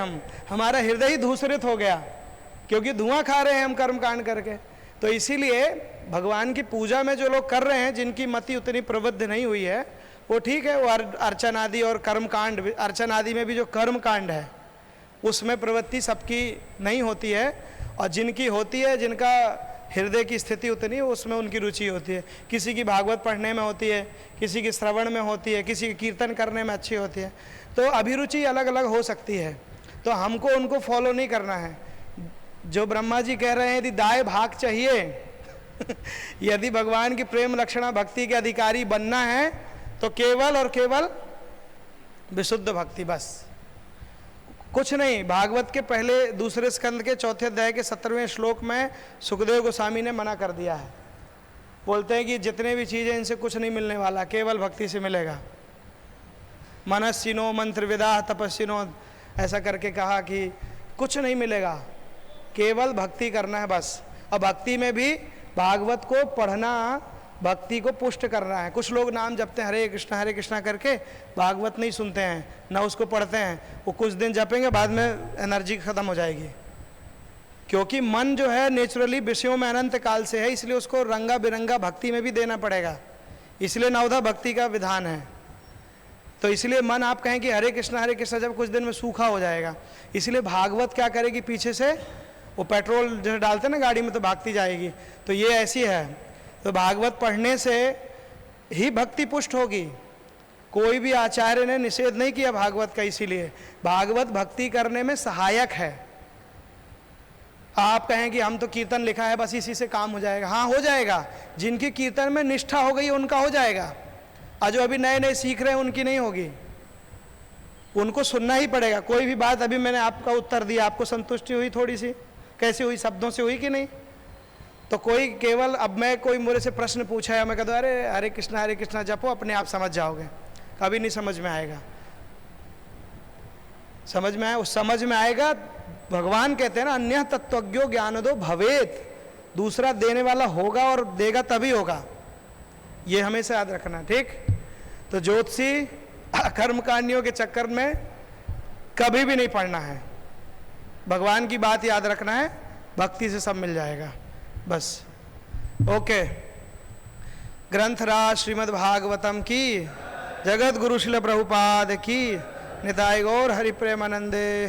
हमारा हृदय ही धूसरित हो गया, क्योंकि धुआं खा रहे हैं हम कर्म कांड करके। तो इसीलिए भगवान की पूजा में जो लोग कर रहे हैं, जिनकी मति उतनी प्रबुद्ध नहीं हुई है, वो ठीक है, वो अर्चन आदि और कर्म कांड, अर्चन आदि में भी जो कर्म कांड है उसमें प्रवृत्ति सबकी नहीं होती है, और जिनकी होती है, जिनका हृदय की स्थिति उतनी है, उसमें उनकी रुचि होती है। किसी की भागवत पढ़ने में होती है, किसी की श्रवण में होती है, किसी की कीर्तन करने में अच्छी होती है। तो अभिरुचि अलग अलग हो सकती है, तो हमको उनको फॉलो नहीं करना है। जो ब्रह्मा जी कह रहे हैं यदि दाएं भाग चाहिए यदि भगवान की प्रेम लक्षणा भक्ति के अधिकारी बनना है तो केवल और केवल विशुद्ध भक्ति, बस कुछ नहीं। भागवत के पहले दूसरे स्कंद के 4थे अध्याय के 17वें श्लोक में सुखदेव गोस्वामी ने मना कर दिया है। बोलते हैं कि जितने भी चीज़ें इनसे कुछ नहीं मिलने वाला, केवल भक्ति से मिलेगा। मनस्सिनो मंत्र विदा तपस्विनो, ऐसा करके कहा कि कुछ नहीं मिलेगा, केवल भक्ति करना है बस। और भक्ति में भी भागवत को पढ़ना, भक्ति को पुष्ट करना है। कुछ लोग नाम जपते हैं हरे कृष्णा करके, भागवत नहीं सुनते हैं ना उसको पढ़ते हैं। वो कुछ दिन जपेंगे, बाद में एनर्जी खत्म हो जाएगी, क्योंकि मन जो है नेचुरली विषयों में अनंत काल से है, इसलिए उसको रंगा बिरंगा भक्ति में भी देना पड़ेगा। इसलिए नवधा भक्ति का विधान है। तो इसलिए मन आप कहें कि हरे कृष्णा जब कुछ दिन में सूखा हो जाएगा। इसलिए भागवत क्या करेगी, पीछे से वो पेट्रोल जो डालते हैं ना गाड़ी में, तो भागती जाएगी। तो ये ऐसी है। तो भागवत पढ़ने से ही भक्ति पुष्ट होगी। कोई भी आचार्य ने निषेध नहीं किया भागवत का, इसीलिए भागवत भक्ति करने में सहायक है। आप कहें कि हम तो कीर्तन लिखा है बस इसी से काम हो जाएगा, हाँ हो जाएगा। जिनकी कीर्तन में निष्ठा हो गई उनका हो जाएगा, और जो अभी नए नए सीख रहे हैं उनकी नहीं होगी। उनको सुनना ही पड़ेगा। कोई भी बात, अभी मैंने आपका उत्तर दिया, आपको संतुष्टि हुई थोड़ी सी, कैसे हुई, शब्दों से हुई कि नहीं? तो कोई केवल, अब मैं कोई मेरे से प्रश्न पूछा है, मैं कहता हूँ अरे हरे कृष्णा जपो, अपने आप समझ जाओगे। कभी नहीं समझ में आएगा। समझ में आया, उस समझ में आएगा। भगवान कहते हैं ना, अन्य तत्वज्ञो ज्ञान दो भवेत, दूसरा देने वाला होगा और देगा तभी होगा। ये हमेशा याद रखना, ठीक। तो ज्योतिषी कर्मकांडियों के चक्कर में कभी भी नहीं पड़ना है। भगवान की बात याद रखना है, भक्ति से सब मिल जाएगा बस। ओके। ग्रंथराज श्रीमद् भागवतम की, जगत गुरु श्रील प्रभुपाद की, निताय गौर हरि प्रेमानंदे।